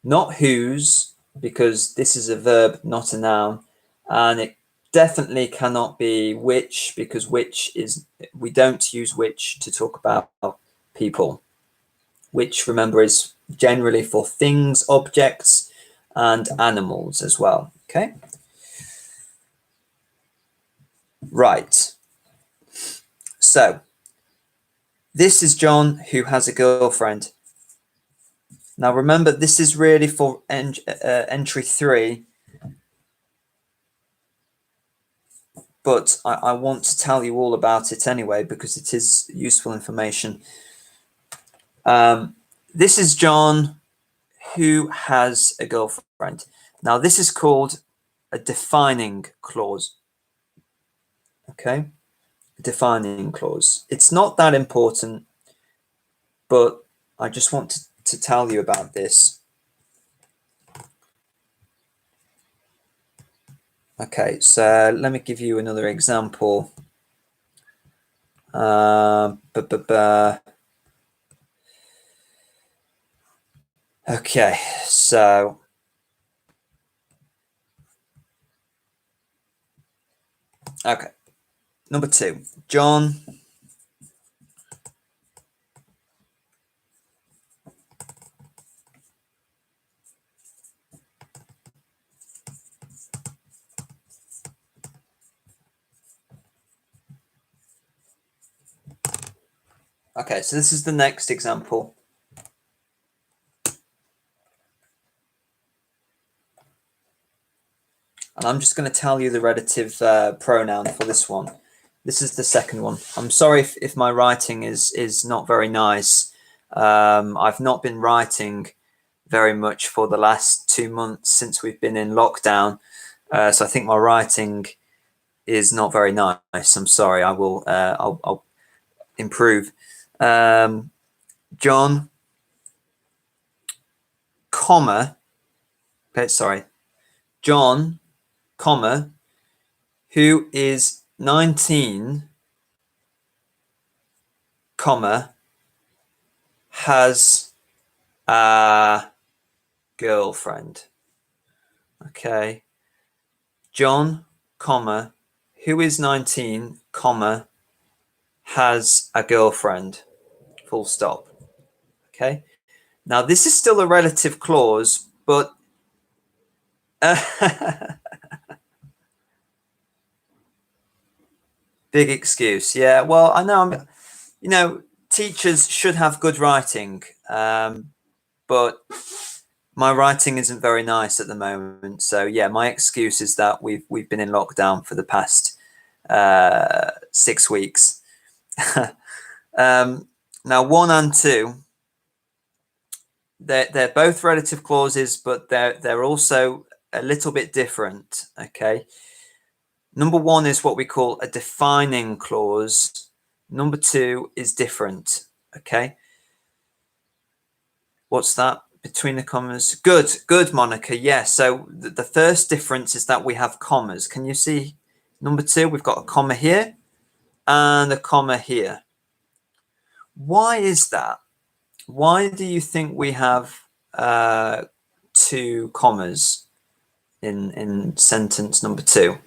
Not whose, because this is a verb, not a noun, and it definitely cannot be which, because which is, we don't use which to talk about people. Which, remember, is generally for things, objects, and animals as well. Okay. Right. So this is John, who has a girlfriend. Now remember, this is really for entry 3, but I want to tell you all about it anyway because it is useful information. This is John, who has a girlfriend. Now this is called a defining clause. Okay, defining clause. It's not that important, but I just want to tell you about this. Okay, so let me give you another example. Okay, so okay, number 2, John Okay, so this is the next example. And I'm just going to tell you the relative pronoun for this one. This is the second one. I'm sorry if my writing is not very nice. I've not been writing very much for the last 2 months since we've been in lockdown. So I think my writing is not very nice. I'm sorry. I will. I'll improve. John, comma. Okay, sorry. John, comma, who is 19, comma, has a girlfriend. Okay. John, comma, who is 19, comma, has a girlfriend. Full stop. Okay. Now this is still a relative clause, but big excuse. Yeah. Well, I know teachers should have good writing, but my writing isn't very nice at the moment. So yeah, my excuse is that we've been in lockdown for the past 6 weeks. Now 1 and 2, they're both relative clauses, but they're also a little bit different. Okay. Number 1 is what we call a defining clause. Number 2 is different. Okay. What's that? Between the commas. Good, Monica. Yeah. So the first difference is that we have commas. Can you see number 2? We've got a comma here and a comma here. Why is that? Why do you think we have 2 commas in sentence number 2?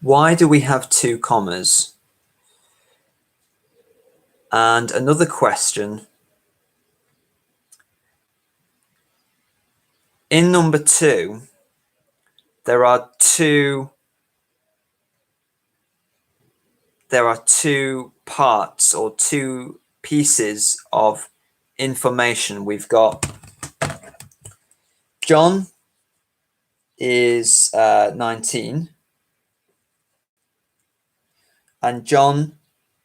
Why do we have 2 commas? And another question. In number 2, there are two parts or 2 pieces of information. We've got John is 19 and John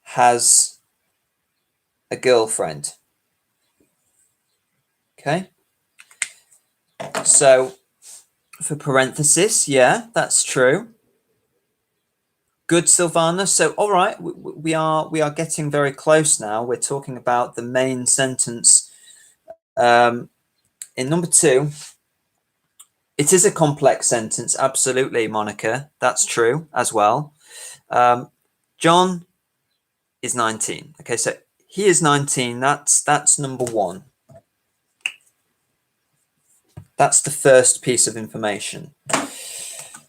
has a girlfriend. Okay, so for parenthesis, yeah, that's true. Good, Silvana. So all right, we are getting very close now. We're talking about the main sentence. In number 2, it is a complex sentence. Absolutely, Monica. That's true as well. John is 19. Okay, so he is 19. That's number 1. That's the first piece of information.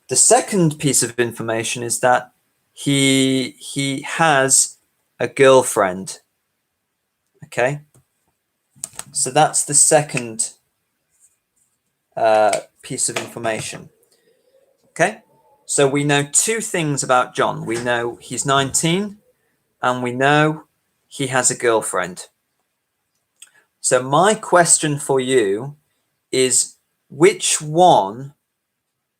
The second piece of information is that he has a girlfriend. Okay, so that's the second piece of information. Okay, so we know two things about John. We know he's 19 and we know he has a girlfriend. So my question for you is, which one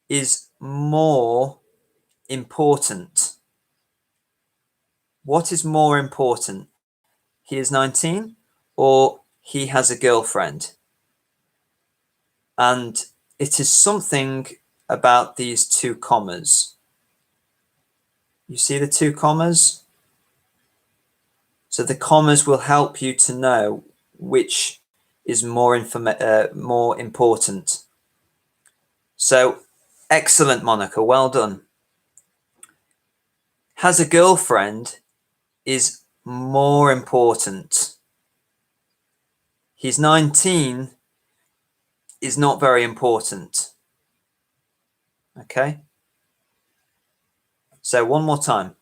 is more important? What is more important? He is 19 or he has a girlfriend? And it is something about these two commas. You see the two commas? So the commas will help you to know which is more important. So excellent, Monica. Well done. Has a girlfriend is more important. He's 19 is not very important. Okay. So one more time.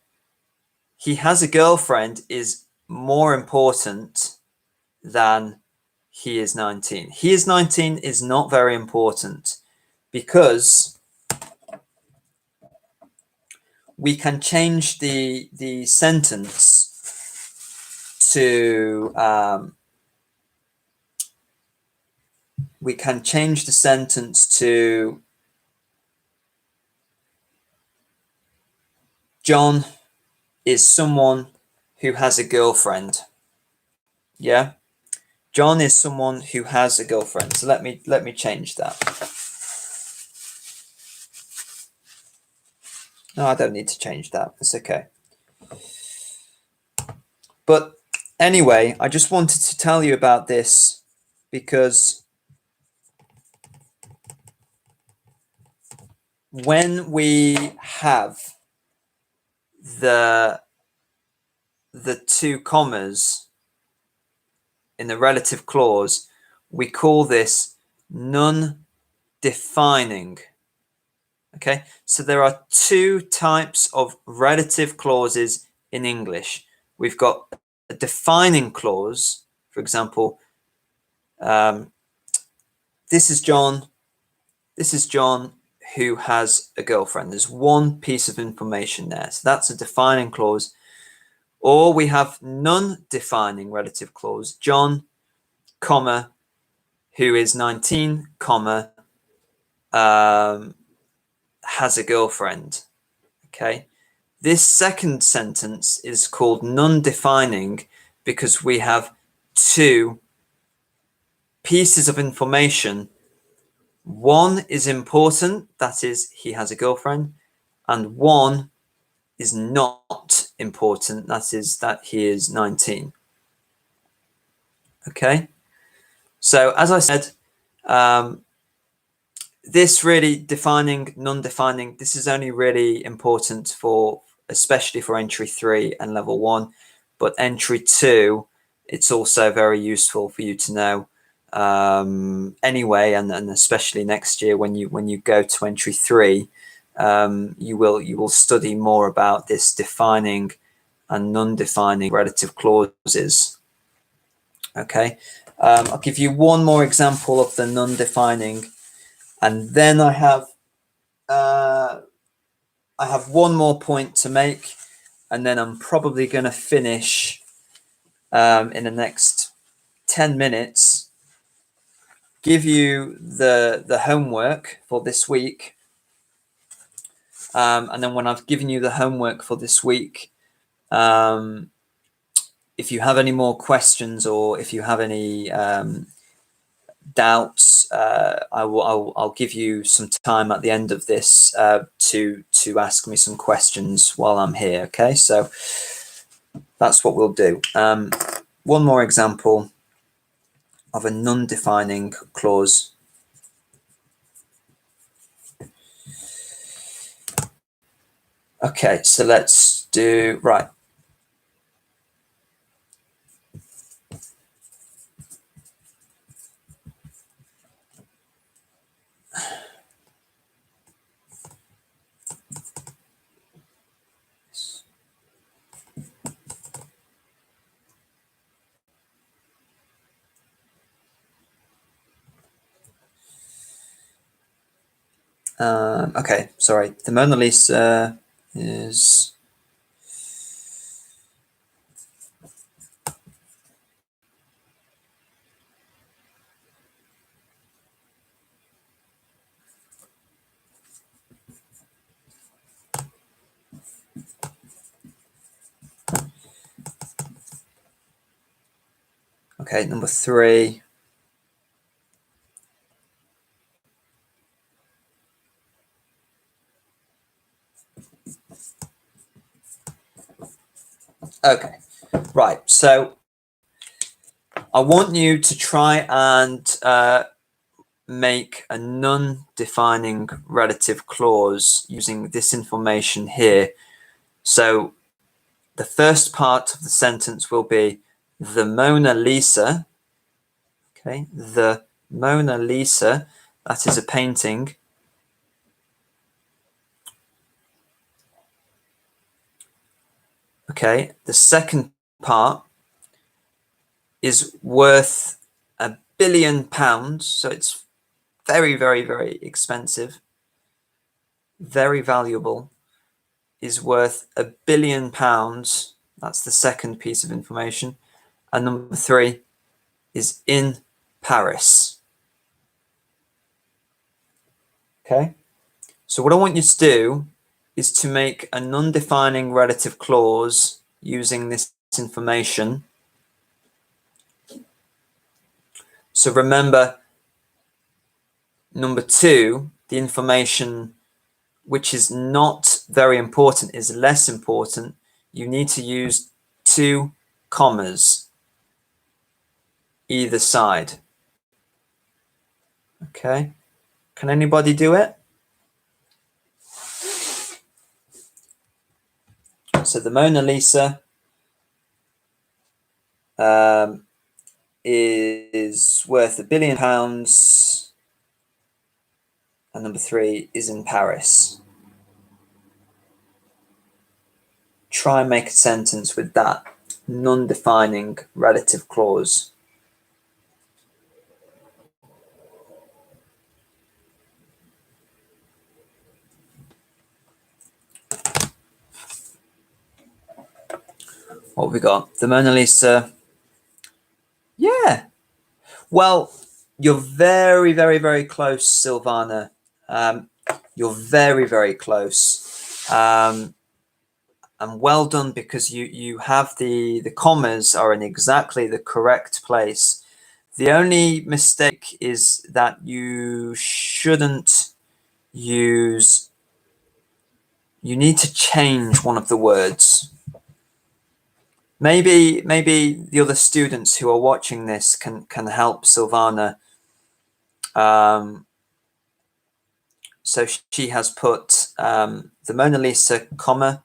He has a girlfriend is more important than he is 19. He is 19 is not very important because we can change the sentence to John is someone who has a girlfriend. Yeah, John is someone who has a girlfriend. So let me change that. No, I don't need to change that. It's okay. But anyway, I just wanted to tell you about this because when we have the two commas in the relative clause, we call this non-defining. Okay, so there are two types of relative clauses in English. We've got a defining clause, for example, this is John who has a girlfriend. There's one piece of information there, so that's a defining clause. Or we have non-defining relative clause, John, comma, who is 19, comma, has a girlfriend. Okay, this second sentence is called non-defining because we have two pieces of information. One is important, that is, he has a girlfriend, and one is not important, that is, that he is 19. Okay, so as I said, this really defining, non-defining, this is only really important for, especially for entry 3 and level 1, but entry 2, it's also very useful for you to know anyway, and especially next year when you go to entry 3, you will study more about this defining and non-defining relative clauses. Okay, I'll give you one more example of the non-defining, and then I have one more point to make, and then I'm probably going to finish in the next 10 minutes. Give you the homework for this week, and then when I've given you the homework for this week, if you have any more questions or if you have any doubts, I'll give you some time at the end of this to ask me some questions while I'm here. Okay, so that's what we'll do. One more example of a non-defining clause. Okay, so let's do, right. Okay, sorry. The Mona Lisa is... Okay, number 3. Okay, right. So I want you to try and make a non-defining relative clause using this information here. So the first part of the sentence will be the Mona Lisa. Okay, the Mona Lisa, that is a painting. Okay, the second part is worth £1 billion, so it's very, very, very expensive, very valuable, is worth £1 billion. That's the second piece of information. And number 3 is in Paris. Okay, so what I want you to do is to make a non-defining relative clause using this information. So remember, number 2, the information which is not very important is less important. You need to use 2 commas either side. Okay, can anybody do it? So the Mona Lisa is worth £1 billion, and number 3 is in Paris. Try and make a sentence with that non-defining relative clause. What have we got? The Mona Lisa. Yeah. Well, you're very, very, very close, Silvana. You're very, very close. And well done, because you have the commas are in exactly the correct place. The only mistake is that you shouldn't use... You need to change one of the words. Maybe the other students who are watching this can help Silvana. So she has put the Mona Lisa, comma,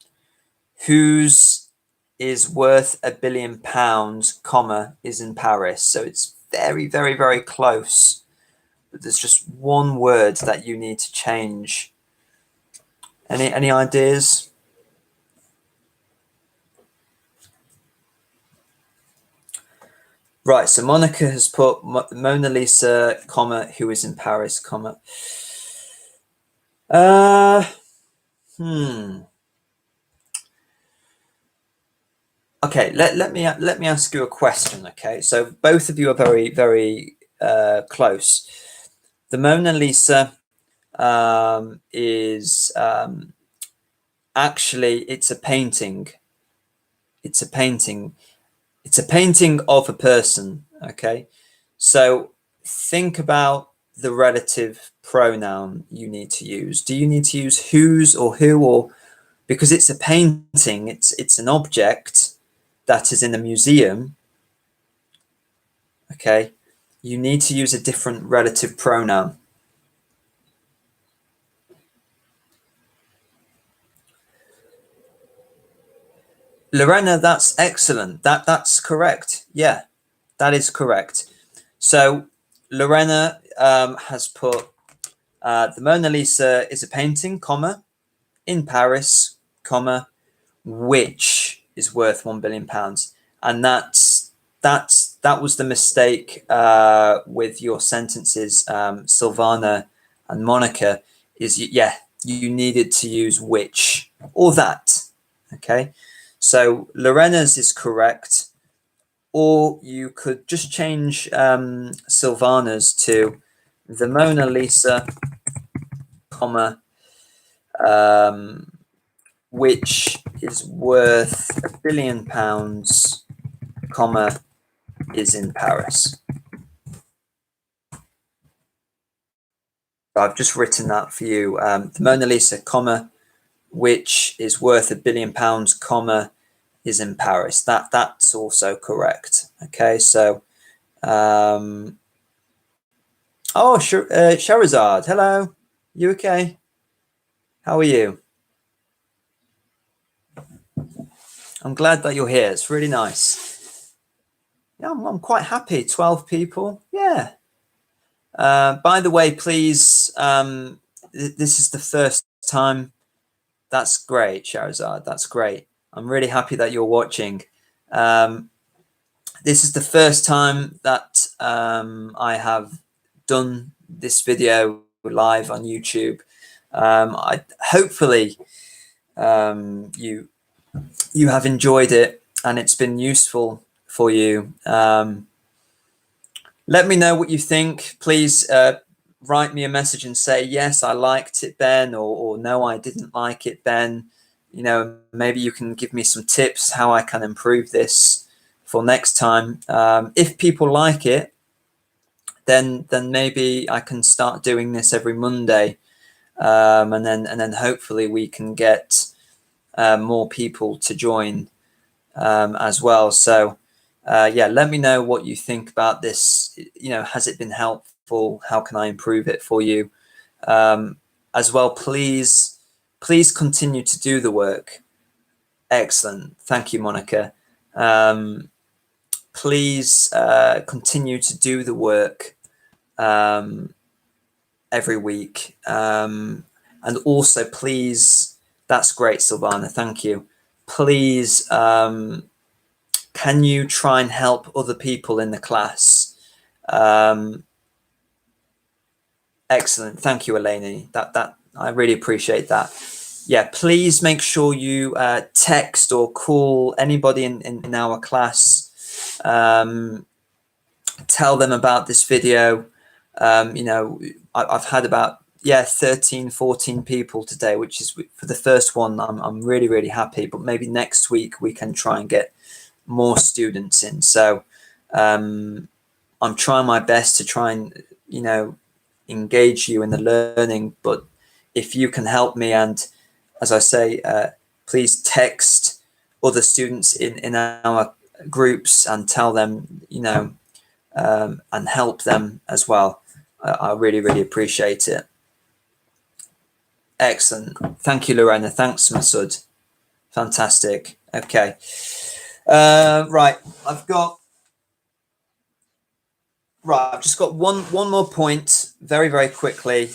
whose is worth £1 billion, comma, is in Paris. So it's very, very, very close. But there's just one word that you need to change. Any ideas? Right, so Monica has put Mona Lisa, comma, who is in Paris, comma. Okay, let me ask you a question. Okay, so both of you are very, very close. The Mona Lisa is actually, it's a painting. It's a painting. It's a painting of a person. Okay, so think about the relative pronoun you need to use. Do you need to use whose or who, or because it's a painting, it's an object that is in a museum? Okay, you need to use a different relative pronoun. Lorena, that's excellent. That's correct. Yeah, that is correct. So Lorena has put the Mona Lisa is a painting, comma, in Paris, comma, which is worth £1 billion. And that was the mistake with your sentences, Silvana and Monica. is, yeah, you needed to use which or that. Okay, so Lorena's is correct, or you could just change Silvana's to the Mona Lisa, comma, which is worth £1 billion, comma, is in Paris. I've just written that for you. The Mona Lisa, comma, which is worth £1 billion, comma, is in Paris. That's also correct. Okay, so oh, Shahrazad, hello. You okay? How are you? I'm glad that you're here. It's really nice. Yeah, I'm quite happy. 12 people. Yeah. By the way, please, this is the first time. That's great, Shahrazad. That's great. I'm really happy that you're watching. This is the first time that I have done this video live on YouTube. I hopefully you have enjoyed it and it's been useful for you. Let me know what you think. Please write me a message and say, yes, I liked it, Ben, or no, I didn't like it, Ben. You know, maybe you can give me some tips how I can improve this for next time. If people like it, then maybe I can start doing this every Monday, and then hopefully we can get more people to join as well. So yeah, let me know what you think about this. You know, has it been helpful? How can I improve it for you? As well, please continue to do the work. Excellent. Thank you, Monica. Please continue to do the work every week. And also, please, that's great, Silvana. Thank you. Please, can you try and help other people in the class? Excellent. Thank you, Eleni. That I really appreciate that. Yeah, please make sure you text or call anybody in our class. Tell them about this video. You know, I've had about 13, 14 people today, which is for the first one. I'm really, really happy. But maybe next week we can try and get more students in. So I'm trying my best to try and, you know, engage you in the learning. But if you can help me, and as I say, please text other students in our groups and tell them, you know, and help them as well. I really, really appreciate it. Excellent. Thank you, Lorena. Thanks, Masood. Fantastic. Okay. Right. I've just got one more point very, very quickly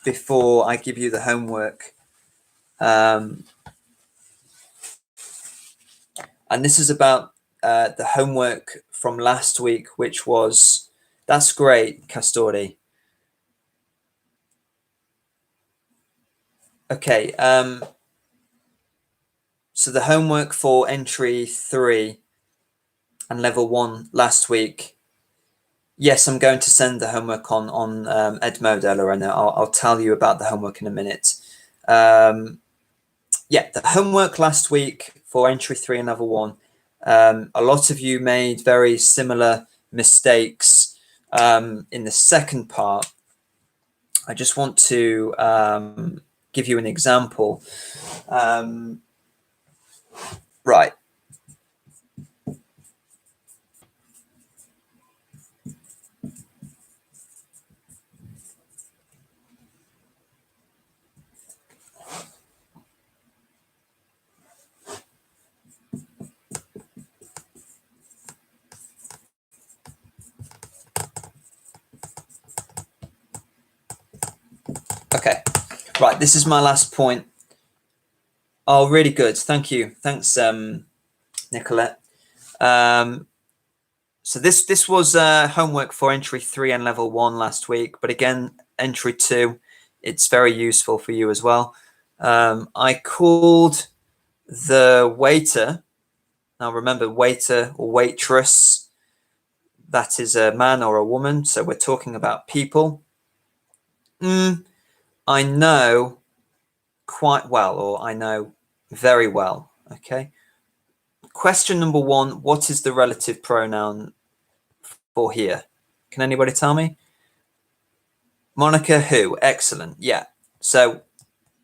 before I give you the homework. And this is about the homework from last week, which was, that's great, Castori. Okay. So the homework for entry 3 and level 1 last week. Yes, I'm going to send the homework on Edmodo, Lorena. I'll tell you about the homework in a minute. Yeah, the homework last week for entry 3 and level 1. A lot of you made very similar mistakes in the second part. I just want to give you an example. Right. Okay. Right. This is my last point. Oh, really good. Thank you. Thanks, Nicolette. So this was homework for entry 3 and level 1 last week, but again, entry 2, it's very useful for you as well. I called the waiter. Now remember, waiter or waitress, that is a man or a woman. So we're talking about people. I know quite well, or I know very well. Okay. Question number 1, what is the relative pronoun for here? Can anybody tell me? Monica, who? Excellent. Yeah. So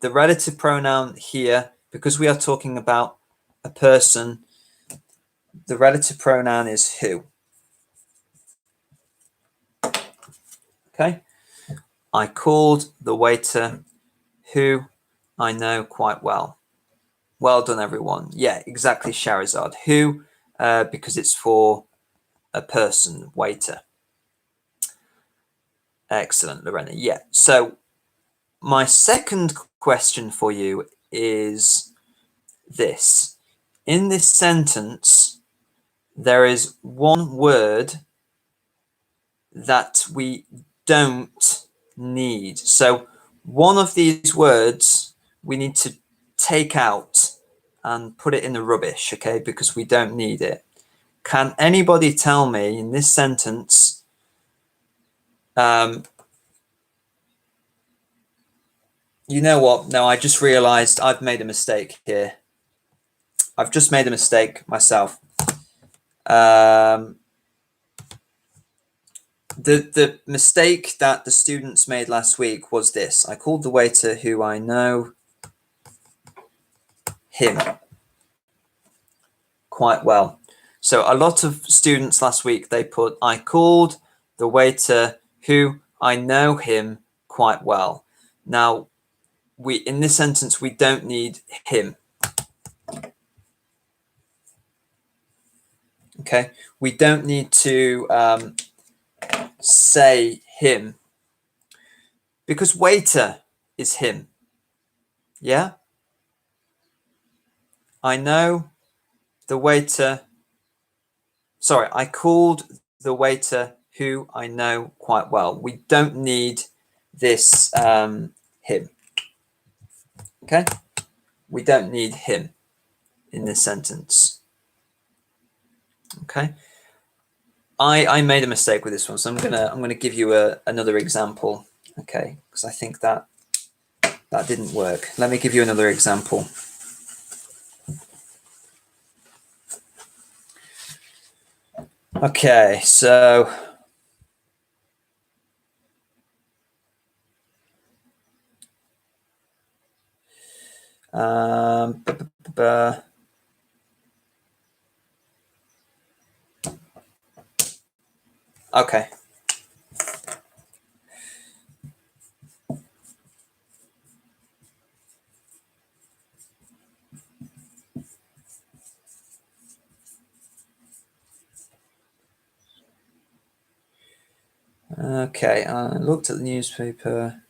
the relative pronoun here, because we are talking about a person, the relative pronoun is who. Okay. I called the waiter who I know quite well. Well done, everyone. Yeah, exactly, Shahrazad. Who, because it's for a person, waiter. Excellent, Lorena. Yeah. So my second question for you is this. In this sentence, there is one word that we don't need. So one of these words we need to take out and put it in the rubbish, okay, because we don't need it. Can anybody tell me in this sentence, you know what? No, I just realized I've made a mistake here. I've just made a mistake myself. The mistake that the students made last week was this. I called the waiter who I know him quite well. So a lot of students last week, they put, I called the waiter who I know him quite well. Now, in this sentence, we don't need him. Okay, we don't need to say him because waiter is him. Yeah, I know the waiter. Sorry, I called the waiter who I know quite well. We don't need this him. Okay, we don't need him in this sentence. Okay, I made a mistake with this one, so I'm gonna give you another example. Okay, because I think that didn't work. Let me give you another example. Okay, so okay. Okay, I looked at the newspaper.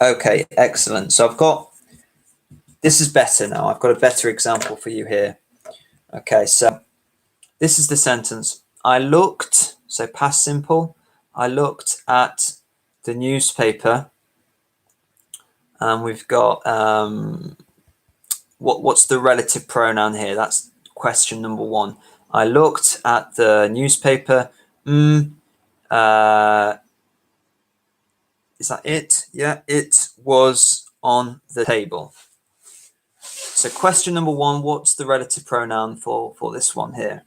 Okay, excellent. So this is better now. I've got a better example for you here. Okay, so this is the sentence. I looked, so past simple, I looked at the newspaper, and we've got, what's the relative pronoun here? That's question number 1. I looked at the newspaper. Is that it? Yeah, it was on the table. So question number 1, what's the relative pronoun for this one here?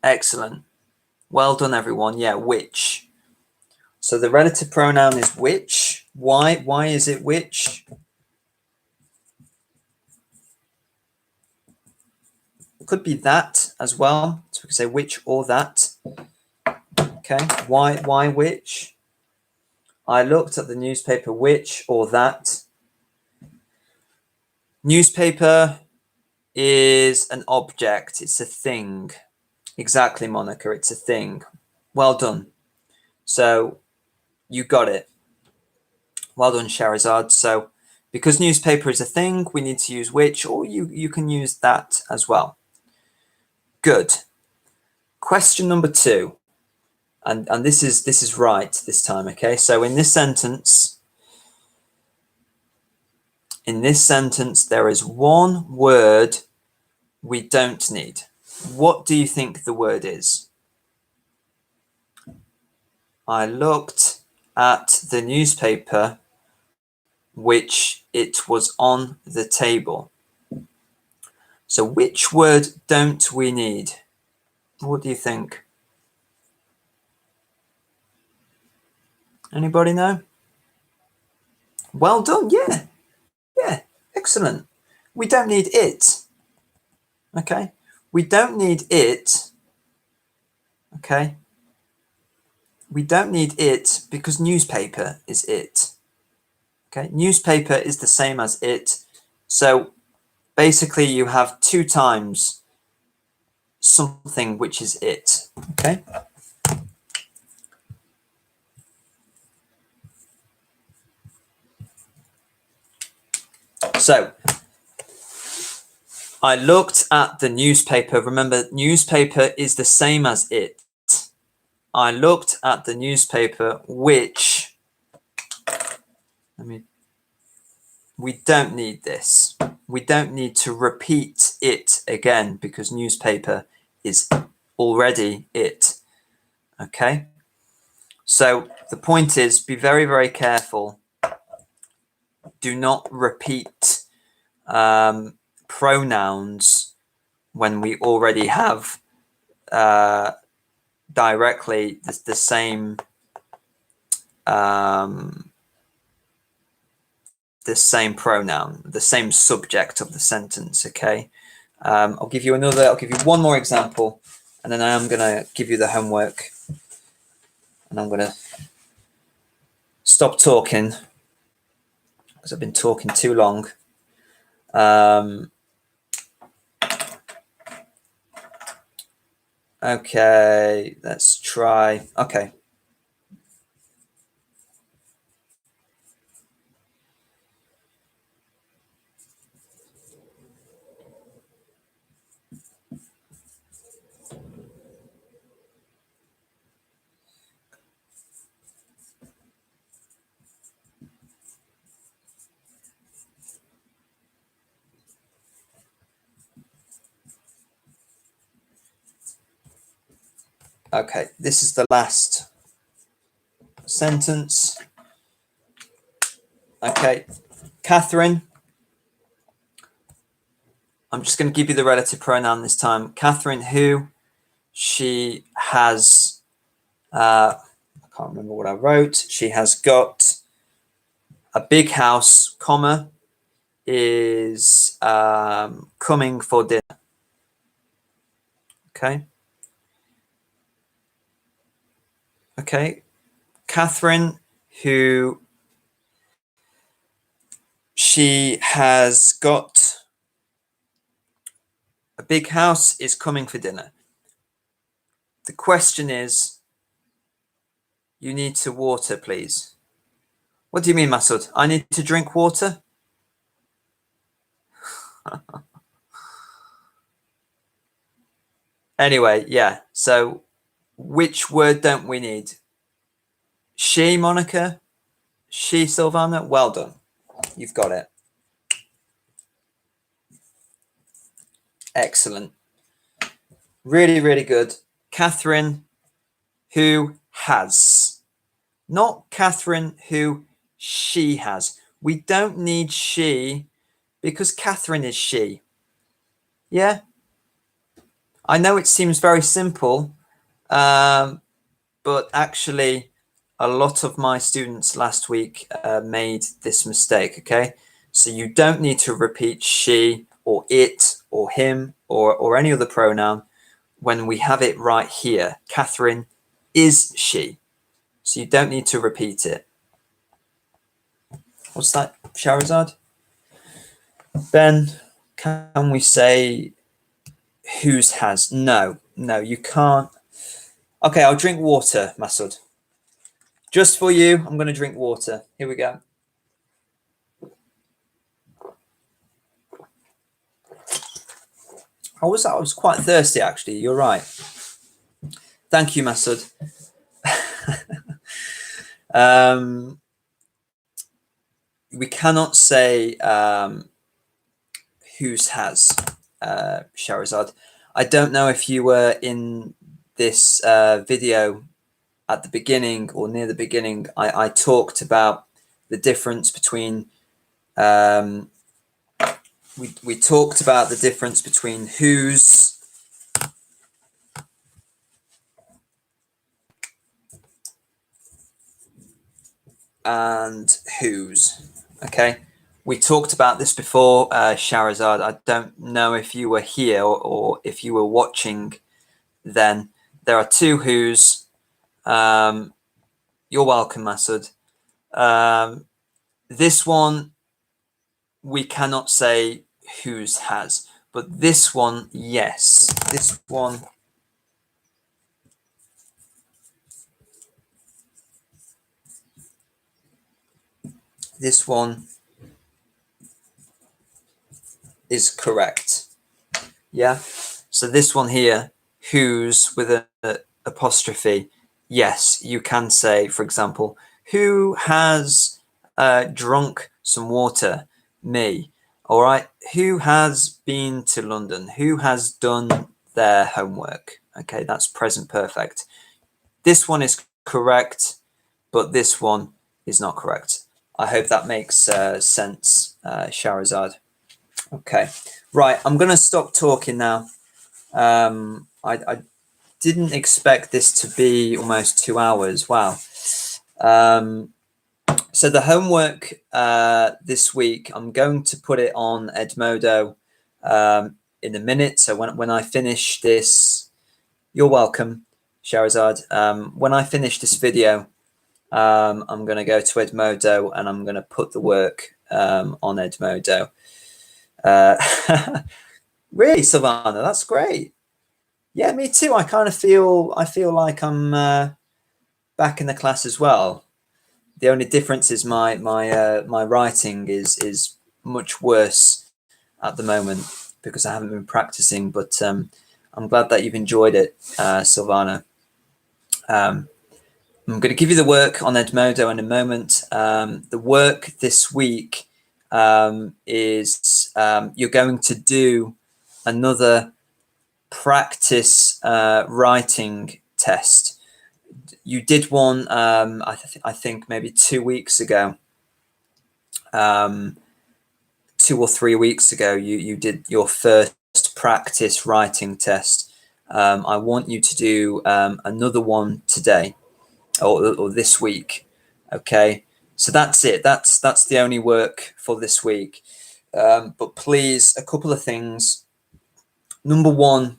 Excellent. Well done, everyone. Yeah, which. So the relative pronoun is which. Why? Why is it which? It could be that as well. So we can say which or that. Okay. Why which? I looked at the newspaper which or that. Newspaper is an object. It's a thing. Exactly, Monica. It's a thing. Well done. So you got it. Well done, Shahrazad. So because newspaper is a thing, we need to use which, or you can use that as well. Good. Question number 2. And this is right this time, okay? So in this sentence, there is one word we don't need. What do you think the word is? I looked at the newspaper, which it was on the table. So which word don't we need? What do you think? Anybody know? Well done, yeah. Yeah, excellent. We don't need it. Okay, we don't need it. Okay, we don't need it because newspaper is it. Okay, newspaper is the same as it. So basically you have 2 times something which is it. Okay. So I looked at the newspaper. Remember, newspaper is the same as it. I looked at the newspaper, which, we don't need this. We don't need to repeat it again because newspaper is already it. Okay. So the point is, be very, very careful. Do not repeat pronouns when we already have directly the same pronoun, the same subject of the sentence. Okay. I'll give you one more example, and then I am going to give you the homework, and I'm going to stop talking because I've been talking too long. Okay, let's try. Okay. Okay, this is the last sentence. Okay, Catherine. I'm just going to give you the relative pronoun this time. Catherine, who? She has, I can't remember what I wrote. She has got a big house, comma, is coming for dinner. Okay. Okay. Catherine, who she has got a big house, is coming for dinner. The question is, you need to water, please. What do you mean, Masood? I need to drink water? Anyway, yeah. So which word don't we need? She, Monica? She, Silvana? Well done. You've got it. Excellent. Really, really good. Catherine, who has. Not Catherine, who she has. We don't need she because Catherine is she. Yeah? I know it seems very simple, but actually a lot of my students last week made this mistake, okay? So you don't need to repeat she or it or him or any other pronoun when we have it right here. Catherine is she. So you don't need to repeat it. What's that, Shahrazad? Ben, can we say whose has? No, you can't. Okay, I'll drink water, Masood. Just for you, I'm going to drink water. Here we go. I was quite thirsty actually. You're right. Thank you, Masud. um, we cannot say whose has, Shahrazad. I don't know if you were in this video at the beginning or near the beginning. I talked about the difference between um, we talked about the difference between whose and whose. Okay, we talked about this before, Shahrazad. I don't know if you were here or if you were watching then. There are two whose. You're welcome, Masud. This one, we cannot say whose has, but this one, yes. This one is correct. Yeah. So this one here, whose with a apostrophe. Yes, you can say, for example, who has drunk some water? Me. All right. Who has been to London? Who has done their homework? Okay, that's present perfect. This one is correct, but this one is not correct. I hope that makes sense, Shahrazad. Okay, right. I'm going to stop talking now. I didn't expect this to be almost 2 hours. Wow. So the homework this week, I'm going to put it on Edmodo in a minute. So when I finish this, you're welcome, Shahrazad. When I finish this video, I'm going to go to Edmodo and I'm going to put the work on Edmodo. Really, Savannah, that's great. Yeah, me too. I feel like I'm back in the class as well. The only difference is my writing is much worse at the moment because I haven't been practicing. But I'm glad that you've enjoyed it, Silvana. I'm going to give you the work on Edmodo in a moment. The work this week is you're going to do another practice writing test. You did one, I think maybe 2 weeks ago, 2 or 3 weeks ago. You did your first practice writing test. I want you to do another one today or this week. Okay, so that's it. That's the only work for this week. But please, a couple of things. Number one,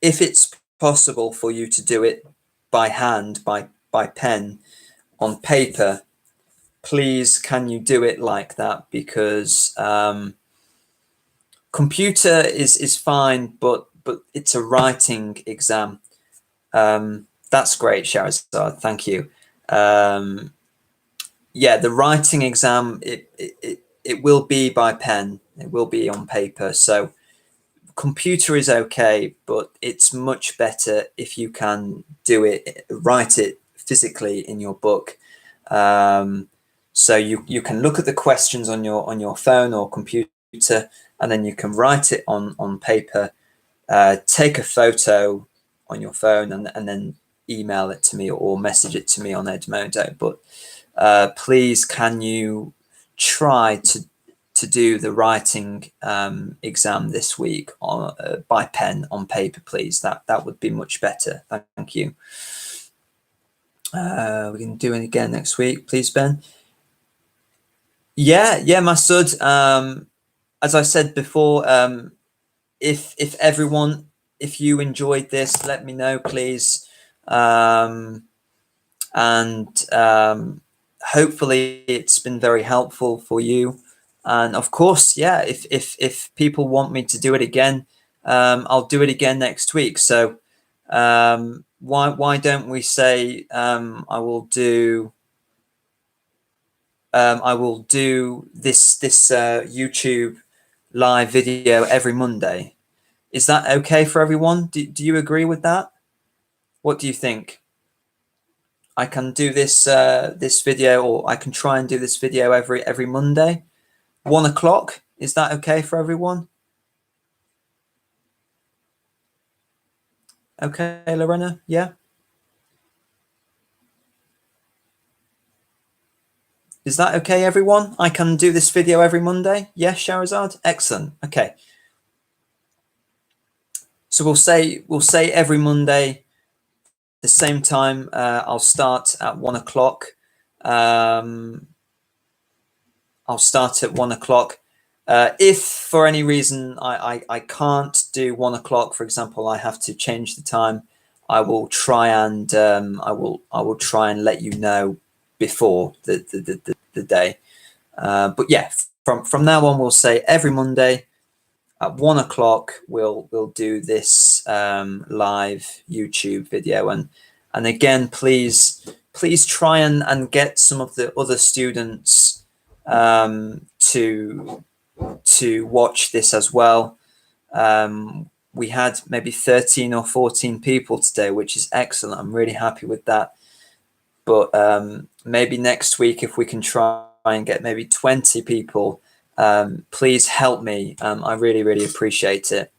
if it's possible for you to do it by hand, by pen, on paper, please can you do it like that? Because computer is fine, but it's a writing exam. That's great, Shahrazad. Thank you. Yeah, the writing exam, it will be by pen. It will be on paper. So computer is okay, but it's much better if you can write it physically in your book. So you can look at the questions on your phone or computer, and then you can write it on paper. Take a photo on your phone and then email it to me or message it to me on Edmodo. But please, can you try to do the writing exam this week by pen on paper, please? That would be much better. Thank you. We can do it again next week, please, Ben. Yeah, Masood. As I said before, if everyone, if you enjoyed this, let me know, please. Hopefully it's been very helpful for you. And of course, yeah, if people want me to do it again, I'll do it again next week. So why don't we say I will do this YouTube live video every Monday. Is that okay for everyone? Do you agree with that? What do you think? I can do this this video, or I can try and do this video every Monday, 1 o'clock. Is that okay for everyone? Okay, Lorena, yeah. Is that okay, everyone? I can do this video every Monday. Yes, Shahrazad? Excellent. Okay. So we'll say every Monday, the same time. I'll start at 1 o'clock. I'll start at 1 o'clock. If for any reason I can't do 1 o'clock, for example, I have to change the time, I will try and I will try and let you know before the day. But yeah, from now on, we'll say every Monday at 1 o'clock we'll do this live YouTube video. And again, please try and get some of the other students to watch this as well. We had maybe 13 or 14 people today, which is excellent. I'm really happy with that. But maybe next week, if we can try and get maybe 20 people, please help me. I really appreciate it.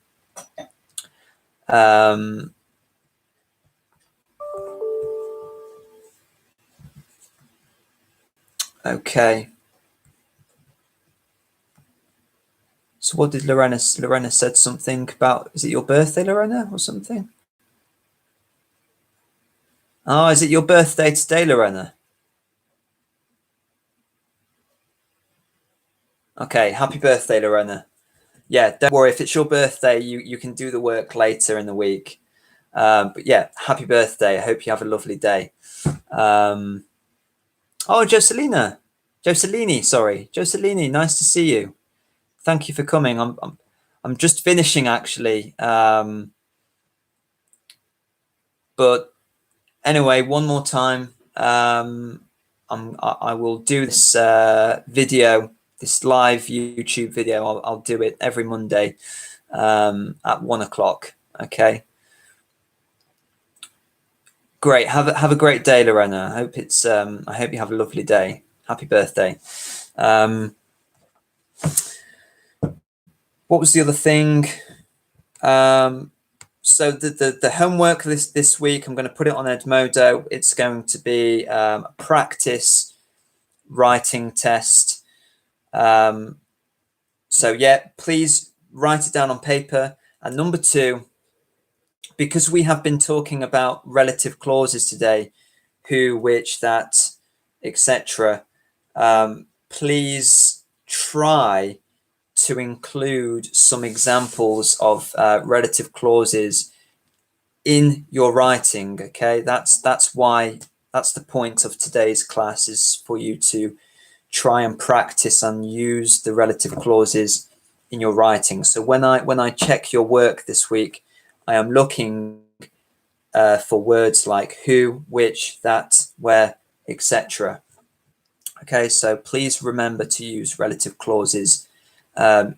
Okay. So what did Lorena said something about, is it your birthday, Lorena, or something? Oh, is it your birthday today, Lorena? Okay, happy birthday, Lorena. Yeah, don't worry, if it's your birthday, you can do the work later in the week. But yeah, happy birthday. I hope you have a lovely day. Oh, Joselini, sorry. Joselini, nice to see you. Thank you for coming. I'm just finishing actually. But anyway, one more time. I will do this video, this live YouTube video. I'll do it every Monday at 1 o'clock. Okay. Great. Have a great day, Lorena. I hope it's I hope you have a lovely day. Happy birthday. What was the other thing? So the homework this week, I'm going to put it on Edmodo. It's going to be a practice writing test. So yeah, please write it down on paper. And number 2, because we have been talking about relative clauses today, who, which, that, etc. Please try to include some examples of relative clauses in your writing. Okay, that's why, that's the point of today's class, is for you to try and practice and use the relative clauses in your writing. So when I check your work this week, I am looking for words like who, which, that, where, etc. Okay, so please remember to use relative clauses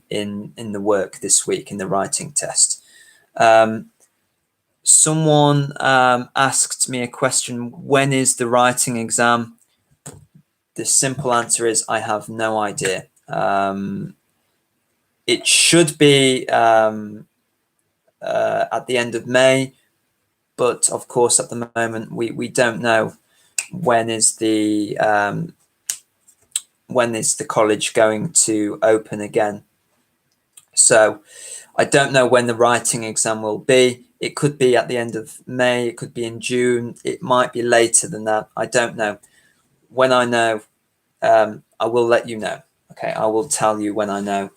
in the work this week in the writing test. Someone asked me a question: when is the writing exam? The simple answer is I have no idea. It should be at the end of May, but of course at the moment we don't know when is the college going to open again. So I don't know when the writing exam will be. It could be at the end of May, it could be in June, it might be later than that. I don't know. When I know, I will let you know. Okay, I will tell you when I know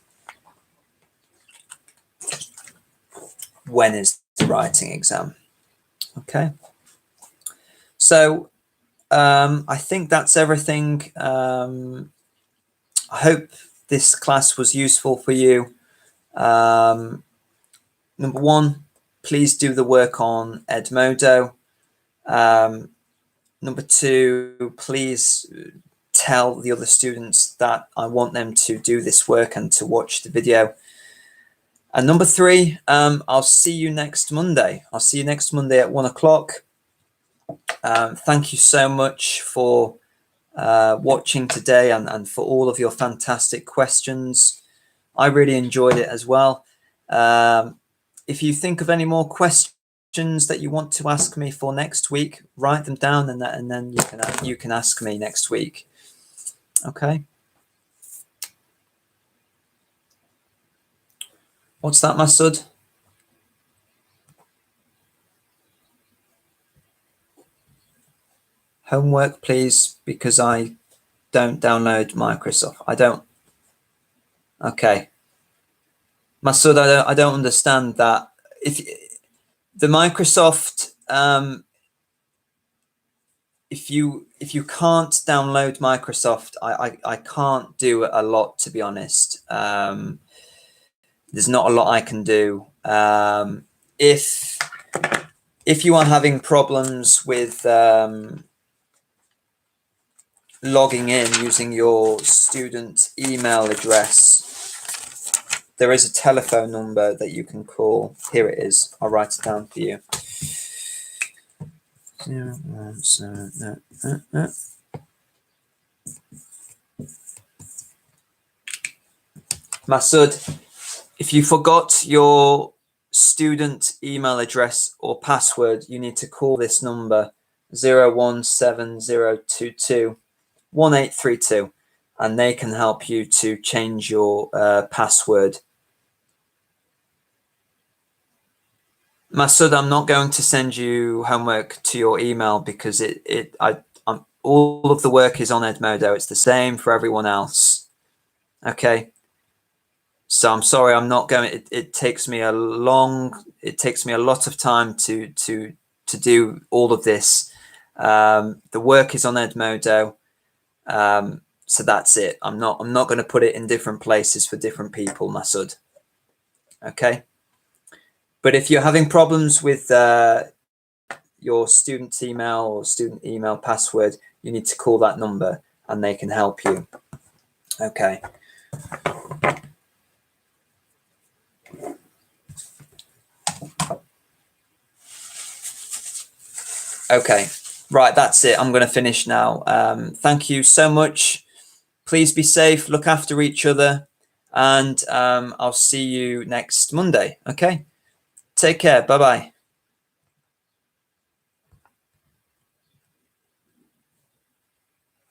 when is the writing exam. Okay. So I think that's everything. I hope this class was useful for you. Number 1, please do the work on Edmodo. Number 2, please tell the other students that I want them to do this work and to watch the video. And number 3, I'll see you next Monday. I'll see you next Monday at 1 o'clock. Thank you so much for watching today and for all of your fantastic questions. I really enjoyed it as well. If you think of any more questions that you want to ask me for next week, write them down, and then you can ask me next week. Okay. What's that, Masood? Homework, please, because I don't download Microsoft. I don't. Okay. Masood, I don't understand that. If the Microsoft, if you can't download Microsoft, I can't do a lot, to be honest. There's not a lot I can do. If you are having problems with logging in using your student email address, there is a telephone number that you can call. Here it is. I'll write it down for you. 017. Masood, if you forgot your student email address or password, you need to call this number 017022 1832, and they can help you to change your password. Masood, I'm not going to send you homework to your email because all of the work is on Edmodo. It's the same for everyone else. Okay. So I'm sorry, I'm not going. It takes me a lot of time to do all of this. The work is on Edmodo. So that's it. I'm not going to put it in different places for different people, Masood. Okay. But if you're having problems with your student email or student email password, you need to call that number and they can help you. Okay. Okay. Right, that's it. I'm going to finish now. Thank you so much. Please be safe, look after each other, and I'll see you next Monday. Okay. Take care. Bye-bye.